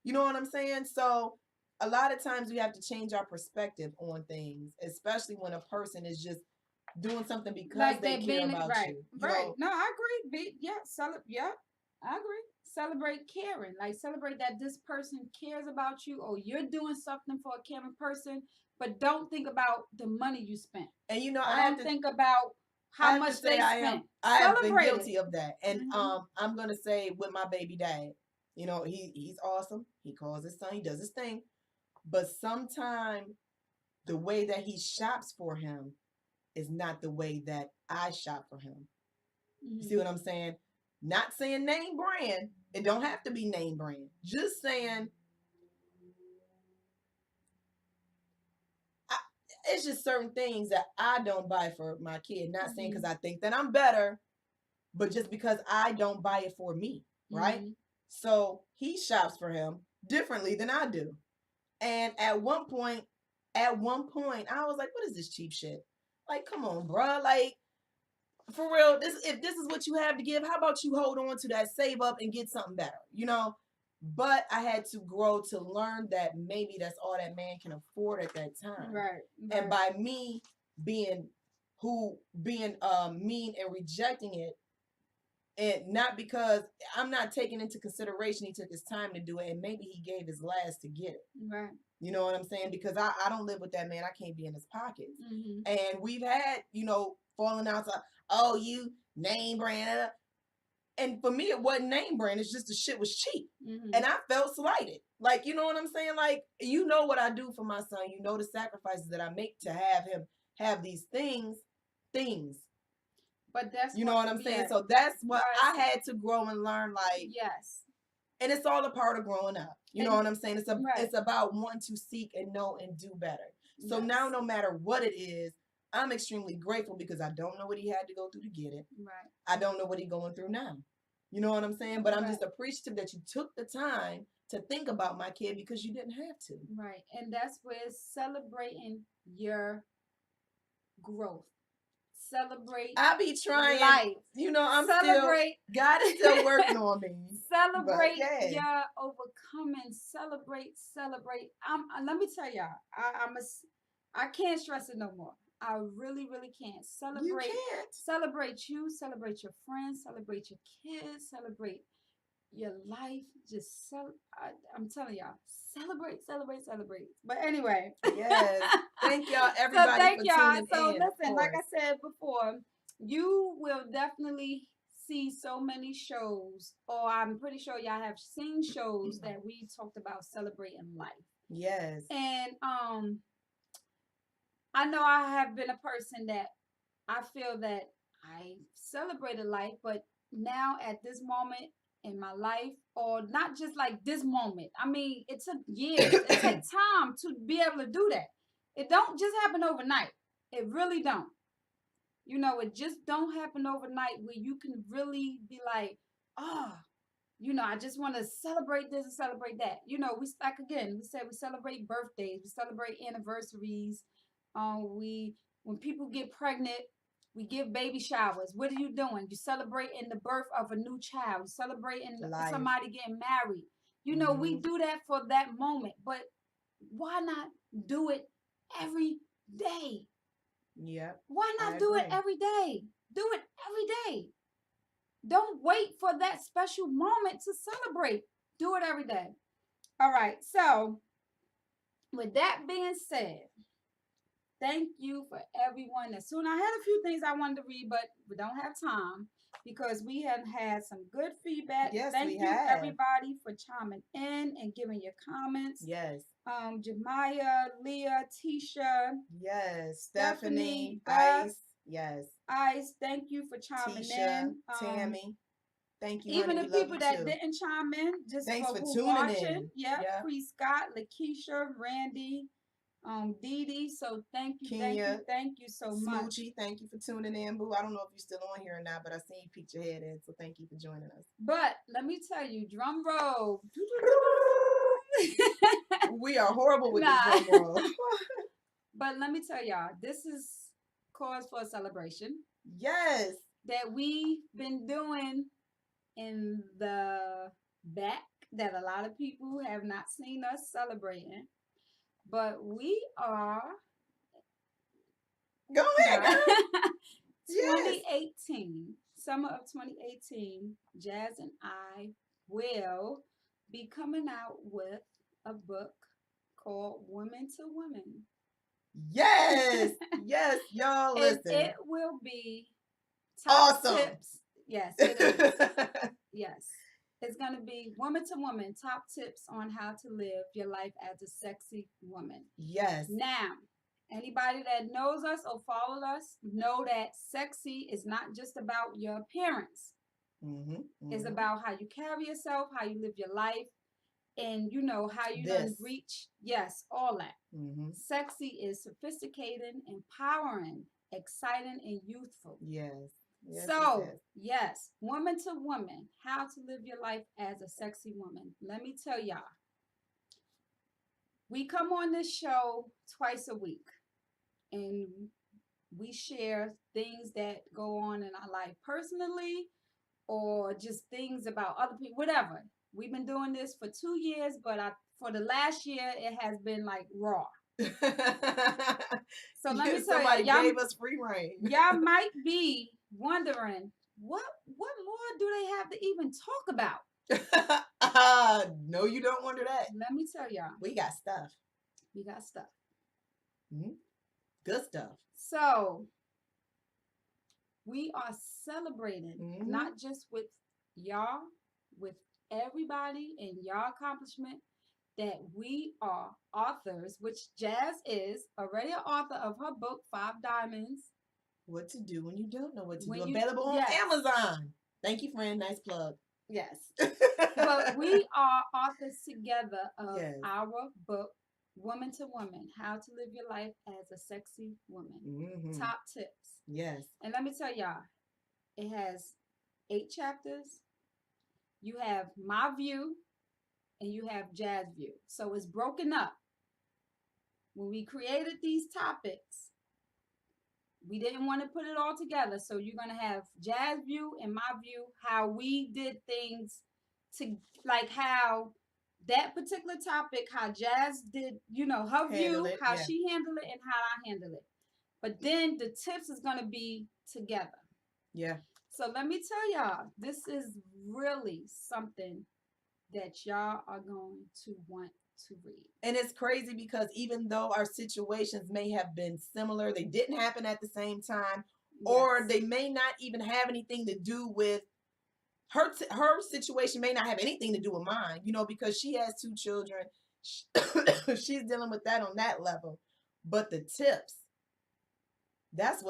Speaker 1: You know what I'm saying? So a lot of times we have to change our perspective on things, especially when a person is just doing something because like they care about you.
Speaker 2: Right. No, I agree. I agree. Celebrate caring. Like celebrate that this person cares about you or you're doing something for a caring person, but don't think about the money you spent.
Speaker 1: And
Speaker 2: I have to think about how much they spent.
Speaker 1: I have been guilty of that. And I'm gonna say with my baby dad, you know, he's awesome. He calls his son, he does his thing. But sometimes the way that he shops for him is not the way that I shop for him. Mm-hmm. You see what I'm saying? Not saying name brand. It don't have to be name brand. Just saying it's just certain things that I don't buy for my kid. Not saying because I think that I'm better, but just because I don't buy it for me, right? Mm-hmm. So he shops for him differently than I do. And at one point, I was like, what is this cheap shit? Like, come on, bro. Like, for real, if this is what you have to give, how about you hold on to that, save up, and get something better, you know? But I had to grow to learn that maybe that's all that man can afford at that time. Right. And by me being mean and rejecting it, and not because I'm not taking into consideration he took his time to do it, and maybe he gave his last to get it. Right. You know what I'm saying? Because I don't live with that man. I can't be in his pockets. Mm-hmm. And we've had, falling out. Oh, you name brand. And for me, it wasn't name brand. It's just the shit was cheap. Mm-hmm. And I felt slighted. Like, you know what I'm saying? Like, you know what I do for my son. You know the sacrifices that I make to have him have these things.
Speaker 2: But that's
Speaker 1: you know what I'm saying? Yeah. So that's what I had to grow and learn. Like,
Speaker 2: yes.
Speaker 1: And it's all a part of growing up. You know what I'm saying? It's about wanting to seek and know and do better. So now, no matter what it is, I'm extremely grateful because I don't know what he had to go through to get it. Right. I don't know what he's going through now. You know what I'm saying? But I'm just appreciative that you took the time to think about my kid because you didn't have to.
Speaker 2: Right. And that's where celebrating your growth. Celebrate.
Speaker 1: I be trying.
Speaker 2: Life.
Speaker 1: I'm God is still working on me.
Speaker 2: Celebrate your overcoming. Celebrate. Let me tell y'all. I can't stress it no more. I really, really can't. Celebrate.
Speaker 1: You can't.
Speaker 2: Celebrate you. Celebrate your friends. Celebrate your kids. Celebrate your life. I'm telling y'all. Celebrate. But anyway.
Speaker 1: Yes. Thank y'all, everybody, for tuning in.
Speaker 2: So listen, like I said before, you will definitely see so many shows, or I'm pretty sure y'all have seen shows that we talked about celebrating life.
Speaker 1: Yes.
Speaker 2: And I know I have been a person that I feel that I celebrated life, but now at this moment in my life, or not just like this moment. I mean, it took years. It took time to be able to do that. It don't just happen overnight. It really don't. You know, it just don't happen overnight where you can really be like, ah, you know, I just want to celebrate this and celebrate that. You know, we like again, we said we celebrate birthdays, we celebrate anniversaries. We when people get pregnant, we give baby showers. What are you doing? You celebrating the birth of a new child. You celebrating
Speaker 1: Life.
Speaker 2: somebody getting married. You know, we do that for that moment, but why not do it every day?
Speaker 1: Yep.
Speaker 2: Why not do it every day? Do it every day. Don't wait for that special moment to celebrate. Do it every day. All right. So, with that being said, thank you for everyone. As soon I had a few things I wanted to read, but we don't have time because we have had some good feedback.
Speaker 1: Yes,
Speaker 2: thank you everybody for chiming in and giving your comments.
Speaker 1: Yes.
Speaker 2: Jemiah, Leah, Tisha.
Speaker 1: Yes. Stephanie,
Speaker 2: Beth,
Speaker 1: Ice. Yes.
Speaker 2: Ice, thank you for chiming in.
Speaker 1: Tammy. Thank you.
Speaker 2: Even
Speaker 1: honey,
Speaker 2: the people that didn't chime in, just
Speaker 1: thanks for
Speaker 2: who
Speaker 1: tuning
Speaker 2: watching.
Speaker 1: in.
Speaker 2: Yep. Pre Scott, Lakeisha, Randy, Dee Dee. So thank you,
Speaker 1: Kenya,
Speaker 2: thank you so much.
Speaker 1: Smoochie, thank you for tuning in, boo. I don't know if you're still on here or not, but I seen you peek your head in, so thank you for joining us.
Speaker 2: But let me tell you, drum roll.
Speaker 1: We are horrible with the drum roll.
Speaker 2: But let me tell y'all, this is cause for a celebration.
Speaker 1: Yes.
Speaker 2: That we've been doing in the back that a lot of people have not seen us celebrating. But we are.
Speaker 1: Go ahead, girl.
Speaker 2: 2018, summer of 2018, Jazz and I will be coming out with a book called Women to Women.
Speaker 1: Yes. Yes, y'all listen.
Speaker 2: It will be top
Speaker 1: awesome
Speaker 2: tips. Yes, it is. Yes. It's going to be Woman to Woman, top tips on how to live your life as a sexy woman.
Speaker 1: Yes.
Speaker 2: Now, anybody that knows us or followed us know that sexy is not just about your appearance. It's about how you carry yourself, how you live your life, and you know how you don't reach. Yes, all that. Sexy is sophisticated, empowering, exciting, and youthful.
Speaker 1: Yes. Yes,
Speaker 2: so, yes, woman to woman, how to live your life as a sexy woman. Let me tell y'all, we come on this show twice a week and we share things that go on in our life personally or just things about other people, whatever. We've been doing this for 2 years, but for the last year, it has been like raw. So let me tell you, y'all
Speaker 1: gave us free reign.
Speaker 2: Y'all might be wondering, what more do they have to even talk
Speaker 1: about? No, you don't wonder that.
Speaker 2: Let me tell y'all.
Speaker 1: We got stuff. Good stuff.
Speaker 2: So, we are celebrating not just with y'all, with everybody and y'all accomplishment, that we are authors, which Jazz is already an author of her book, 5 Diamonds.
Speaker 1: What to do when you don't know what to do. Available on Amazon. Thank you, friend. Nice plug.
Speaker 2: Yes. But we are authors together of our book, Woman to Woman, How to Live Your Life as a Sexy Woman. Top tips.
Speaker 1: Yes.
Speaker 2: And let me tell y'all, it has 8 chapters. You have my view and you have Jazz view. So it's broken up. When we created these topics, we didn't want to put it all together. So you're going to have Jazz view and my view, how we did things to, like how that particular topic, how Jazz did, you know, her view, how she handled it and how I handled it. But then the tips is going to be together.
Speaker 1: Yeah.
Speaker 2: So let me tell y'all, this is really something that y'all are going to want to read.
Speaker 1: And it's crazy because even though our situations may have been similar, they didn't happen at the same time, or they may not even have anything to do with her situation may not have anything to do with mine, you know, because she has 2 children. She's dealing with that on that level. But the tips, that's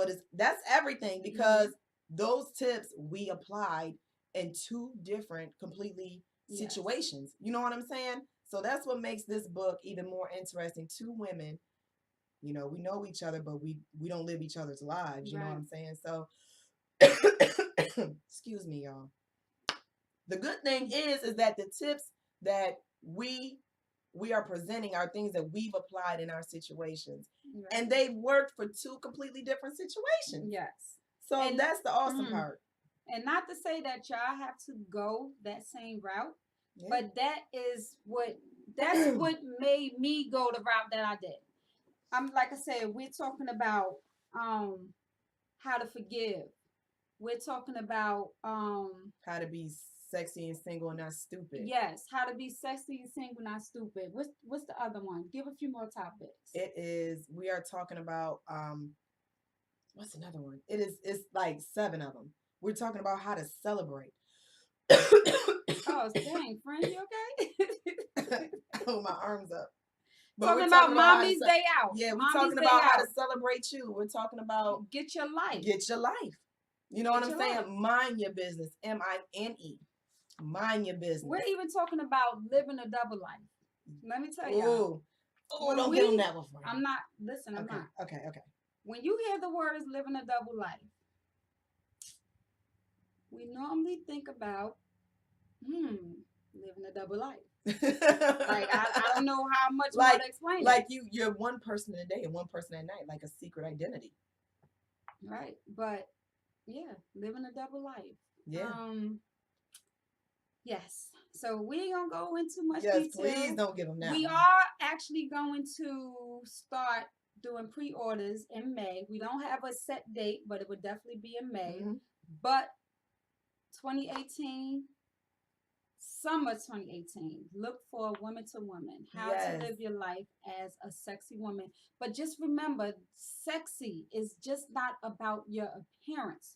Speaker 1: everything, because those tips we applied in 2 different completely situations. You know what I'm saying? So that's what makes this book even more interesting. 2 women You know, we know each other, but we don't live each other's lives. You know what
Speaker 2: Right.
Speaker 1: I'm saying? So, excuse me, y'all. The good thing is that the tips that we are presenting are things that we've applied in our situations,
Speaker 2: Right.
Speaker 1: and they've worked for two completely different situations.
Speaker 2: Yes.
Speaker 1: So
Speaker 2: And
Speaker 1: that's the awesome part.
Speaker 2: and not to say that y'all have to go that same route,
Speaker 1: Yeah.
Speaker 2: but that's what made me go the route that I did. I'm like I said, we're talking about how to forgive. We're talking about
Speaker 1: How to be sexy and single and not stupid.
Speaker 2: yes, how to be sexy and single, not stupid. What's the other one? Give a few more topics.
Speaker 1: We are talking about what's another one? It's like 7 of them. We're talking about how to celebrate.
Speaker 2: Oh dang, friend, you okay?
Speaker 1: I hold my arms up. But
Speaker 2: talking about mommy's day out.
Speaker 1: Yeah, we're
Speaker 2: mommy's
Speaker 1: talking about how to celebrate you. We're talking about
Speaker 2: get your life.
Speaker 1: Get your life. You know what I'm saying? Life. Mind your business. MINE. Mind your business.
Speaker 2: We're even talking about living a double life. Let me tell you.
Speaker 1: Oh, don't give them that one.
Speaker 2: I'm not. Listen, I'm not.
Speaker 1: Okay.
Speaker 2: When you hear the words living a double life, we normally think about, living a double life. Like I don't know how much more to explain.
Speaker 1: Like you're one person in the day and one person at night, like a secret identity.
Speaker 2: Right, but yeah, living a double life.
Speaker 1: Yeah.
Speaker 2: Yes. So we ain't gonna go into much
Speaker 1: detail.
Speaker 2: Please
Speaker 1: don't give them that.
Speaker 2: We are actually going to start doing pre-orders in May. We don't have a set date, but it would definitely be in May. Mm-hmm. But 2018, summer 2018, look for Women to Women, how to live your life as a sexy woman. But just remember, sexy is just not about your appearance.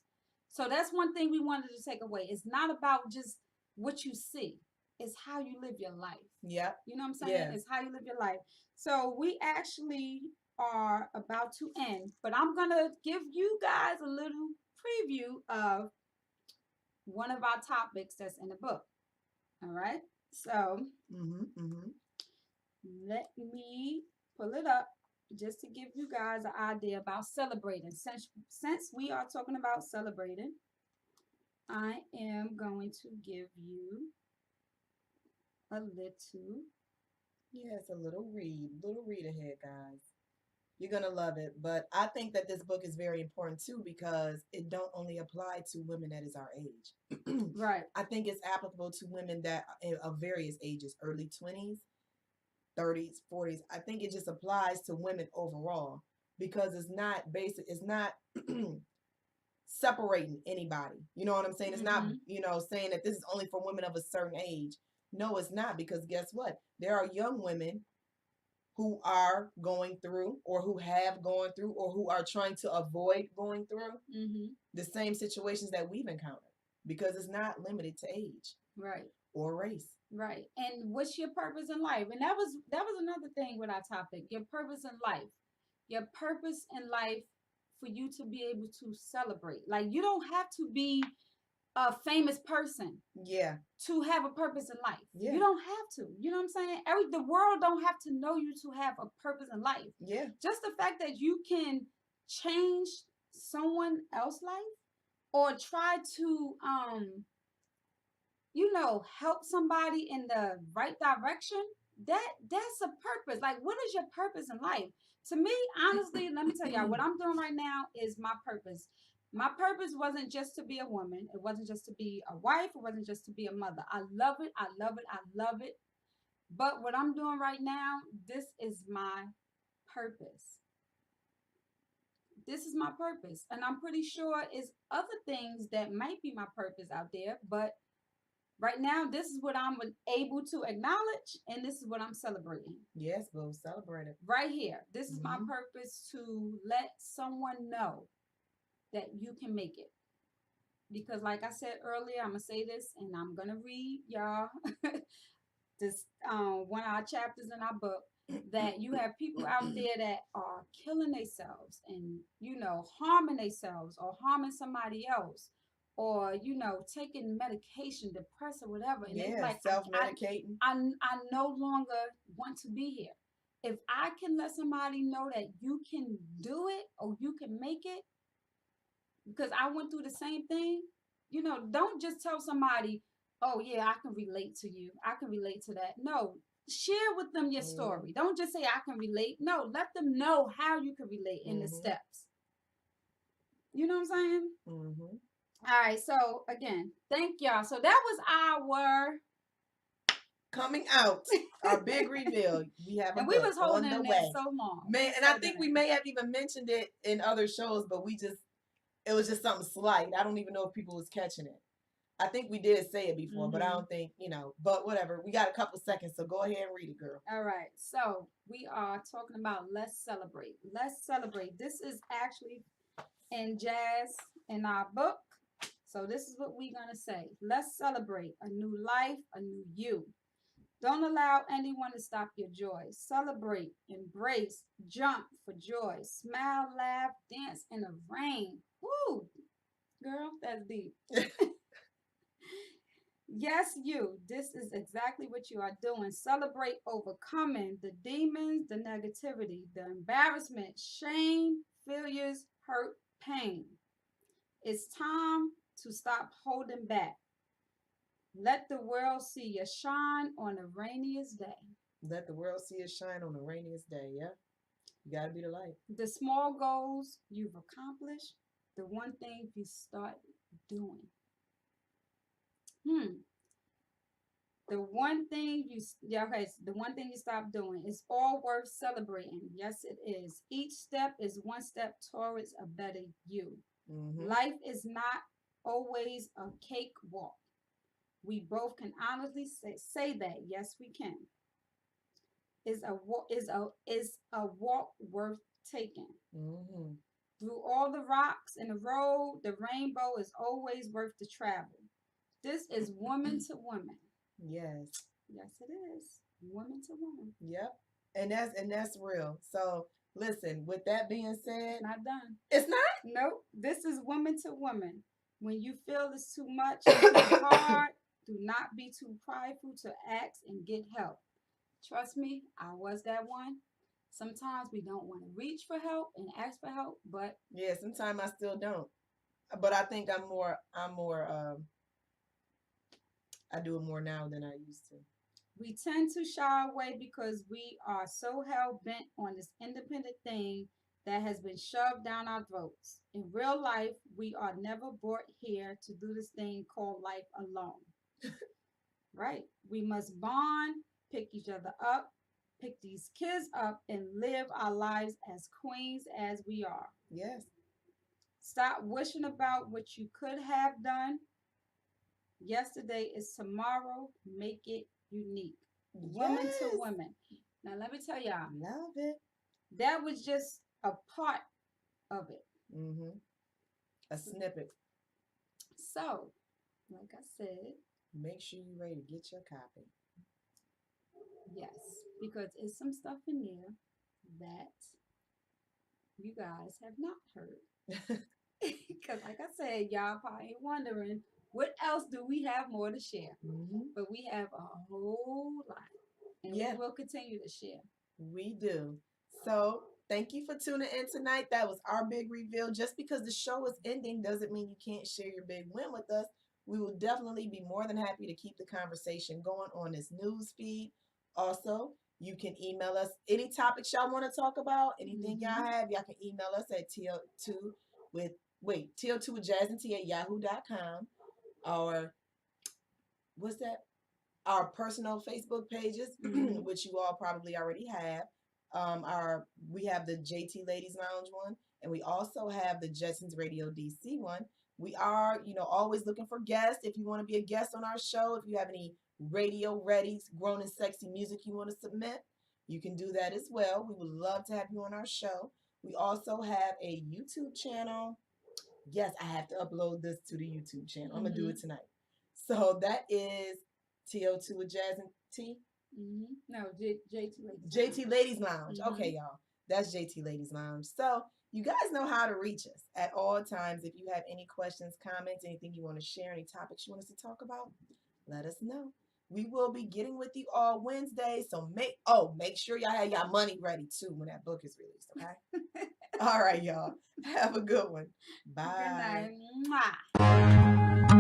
Speaker 2: So that's one thing we wanted to take away. It's not about just what you see. It's how you live your life.
Speaker 1: Yeah.
Speaker 2: You know what I'm saying? Yeah. It's how you live your life. So we actually are about to end, but I'm going to give you guys a little preview of one of our topics that's in the book. All right. So let me pull it up just to give you guys an idea about celebrating. Since we are talking about celebrating, I am going to give you a little.
Speaker 1: Yes, a little read ahead, guys. You're going to love it. But I think that this book is very important too, because it don't only apply to women that is our age.
Speaker 2: Right.
Speaker 1: I think it's applicable to women that of various ages, early 20s, 30s, 40s. I think it just applies to women overall, because it's not basic. It's not separating anybody. You know what I'm saying? It's not, saying that this is only for women of a certain age. No, it's not, because guess what? There are young women who are going through, or who have gone through, or who are trying to avoid going through the same situations that we've encountered, because it's not limited to age,
Speaker 2: right,
Speaker 1: or race.
Speaker 2: Right. And what's your purpose in life? And that was another thing with our topic, your purpose in life. Your purpose in life for you to be able to celebrate. Like, you don't have to be a famous person, to have a purpose in life. You don't have to. You know what I'm saying? The world don't have to know you to have a purpose in life. Just the fact that you can change someone else's life, or try to help somebody in the right direction, that's a purpose. Like, what is your purpose in life? To me, honestly, let me tell y'all, what I'm doing right now is my purpose. My purpose wasn't just to be a woman. It wasn't just to be a wife. It wasn't just to be a mother. I love it. I love it. I love it. But what I'm doing right now, this is my purpose. This is my purpose. And I'm pretty sure it's other things that might be my purpose out there. But right now, this is what I'm able to acknowledge, and this is what I'm celebrating.
Speaker 1: Yes, we'll celebrate it.
Speaker 2: Right here. This is my purpose, to let someone know that you can make it. Because like I said earlier, I'm going to say this, and I'm going to read y'all this one of our chapters in our book, that you have people out there that are killing themselves and, harming themselves or harming somebody else, or, taking medication, depressed or whatever. And it's like,
Speaker 1: self-medicating.
Speaker 2: I no longer want to be here. if I can let somebody know that you can do it or you can make it, because I went through the same thing, don't just tell somebody, oh, yeah, I can relate to you. I can relate to that. No, share with them your story. Don't just say, I can relate. No, let them know how you can relate in the steps. You know what I'm saying? All right. So, again, thank y'all. So, that was our
Speaker 1: coming out, our big reveal. We have a
Speaker 2: and we was holding
Speaker 1: on the
Speaker 2: it
Speaker 1: way.
Speaker 2: so long.
Speaker 1: Man, and I think we may have even mentioned it in other shows, but it was just something slight. I don't even know if people was catching it. I think we did say it before, but I don't think, but whatever. We got a couple seconds, so go ahead and read it, girl.
Speaker 2: All right. So we are talking about let's celebrate. Let's celebrate. This is actually in Jazz in our book. So this is what we're going to say. Let's celebrate a new life, a new you. Don't allow anyone to stop your joy. Celebrate, embrace, jump for joy. Smile, laugh, dance in the rain. Woo! Girl, that's deep. Yes, you. This is exactly what you are doing. Celebrate overcoming the demons, the negativity, the embarrassment, shame, failures, hurt, pain. It's time to stop holding back. Let the world see you shine on the rainiest day.
Speaker 1: Let the world see you shine on the rainiest day, yeah? You got to be the light.
Speaker 2: The small goals you've accomplished, the one thing you start doing. The one thing the one thing you stop doing is all worth celebrating. Yes, it is. Each step is one step towards a better you. Life is not always a cakewalk. We both can honestly say that. Yes, we can. Is a walk worth taking. Through all the rocks in the road, the rainbow is always worth the travel. This is woman to woman.
Speaker 1: Yes.
Speaker 2: Yes, it is. Woman to woman.
Speaker 1: Yep. And that's real. So listen, with that being said,
Speaker 2: not done.
Speaker 1: It's not?
Speaker 2: Nope. This is woman to woman. When you feel it's too much, too hard, do not be too prideful to ask and get help. Trust me, I was that one. Sometimes we don't want to reach for help and ask for help, but
Speaker 1: yeah, sometimes I still don't. But I think I do it more now than I used to.
Speaker 2: We tend to shy away because we are so hell bent on this independent thing that has been shoved down our throats. In real life, we are never brought here to do this thing called life alone. Right? We must bond, pick each other up, pick these kids up, and live our lives as queens as we are.
Speaker 1: Yes.
Speaker 2: Stop wishing about what you could have done. Yesterday is tomorrow. Make it unique. Yes. Woman to woman. Now, let me tell y'all.
Speaker 1: Love it.
Speaker 2: That was just a part of it.
Speaker 1: A snippet.
Speaker 2: So, like I said,
Speaker 1: make sure you're ready to get your copy.
Speaker 2: Yes, because it's some stuff in there that you guys have not heard. Because, like I said, y'all probably wondering, what else do we have more to share? But we have a whole lot. And we will continue to share.
Speaker 1: We do. So, thank you for tuning in tonight. That was our big reveal. Just because the show is ending doesn't mean you can't share your big win with us. We will definitely be more than happy to keep the conversation going on this news feed. Also, you can email us any topics y'all want to talk about, anything y'all have. Y'all can email us at TL2 with JazandT@yahoo.com. Or what's that? Our personal Facebook pages, which you all probably already have. We have the JT Ladies Lounge one, and we also have the Jetsons Radio DC one. We are, always looking for guests. If you want to be a guest on our show, if you have any radio ready, grown and sexy music you want to submit, you can do that as well. We would love to have you on our show. We also have a YouTube channel. Yes, I have to upload this to the YouTube channel. I'm going to do it tonight. So that is TO2 with Jazz and T?
Speaker 2: No, JT Ladies
Speaker 1: JT Ladies Lounge. Okay, y'all. That's JT Ladies Lounge. So you guys know how to reach us at all times. If you have any questions, comments, anything you want to share, any topics you want us to talk about, let us know. We will be getting with you all Wednesday. So make sure y'all have y'all money ready too when that book is released. Okay. All right, y'all. Have a good one.
Speaker 2: Good
Speaker 1: Bye.
Speaker 2: night. Mwah.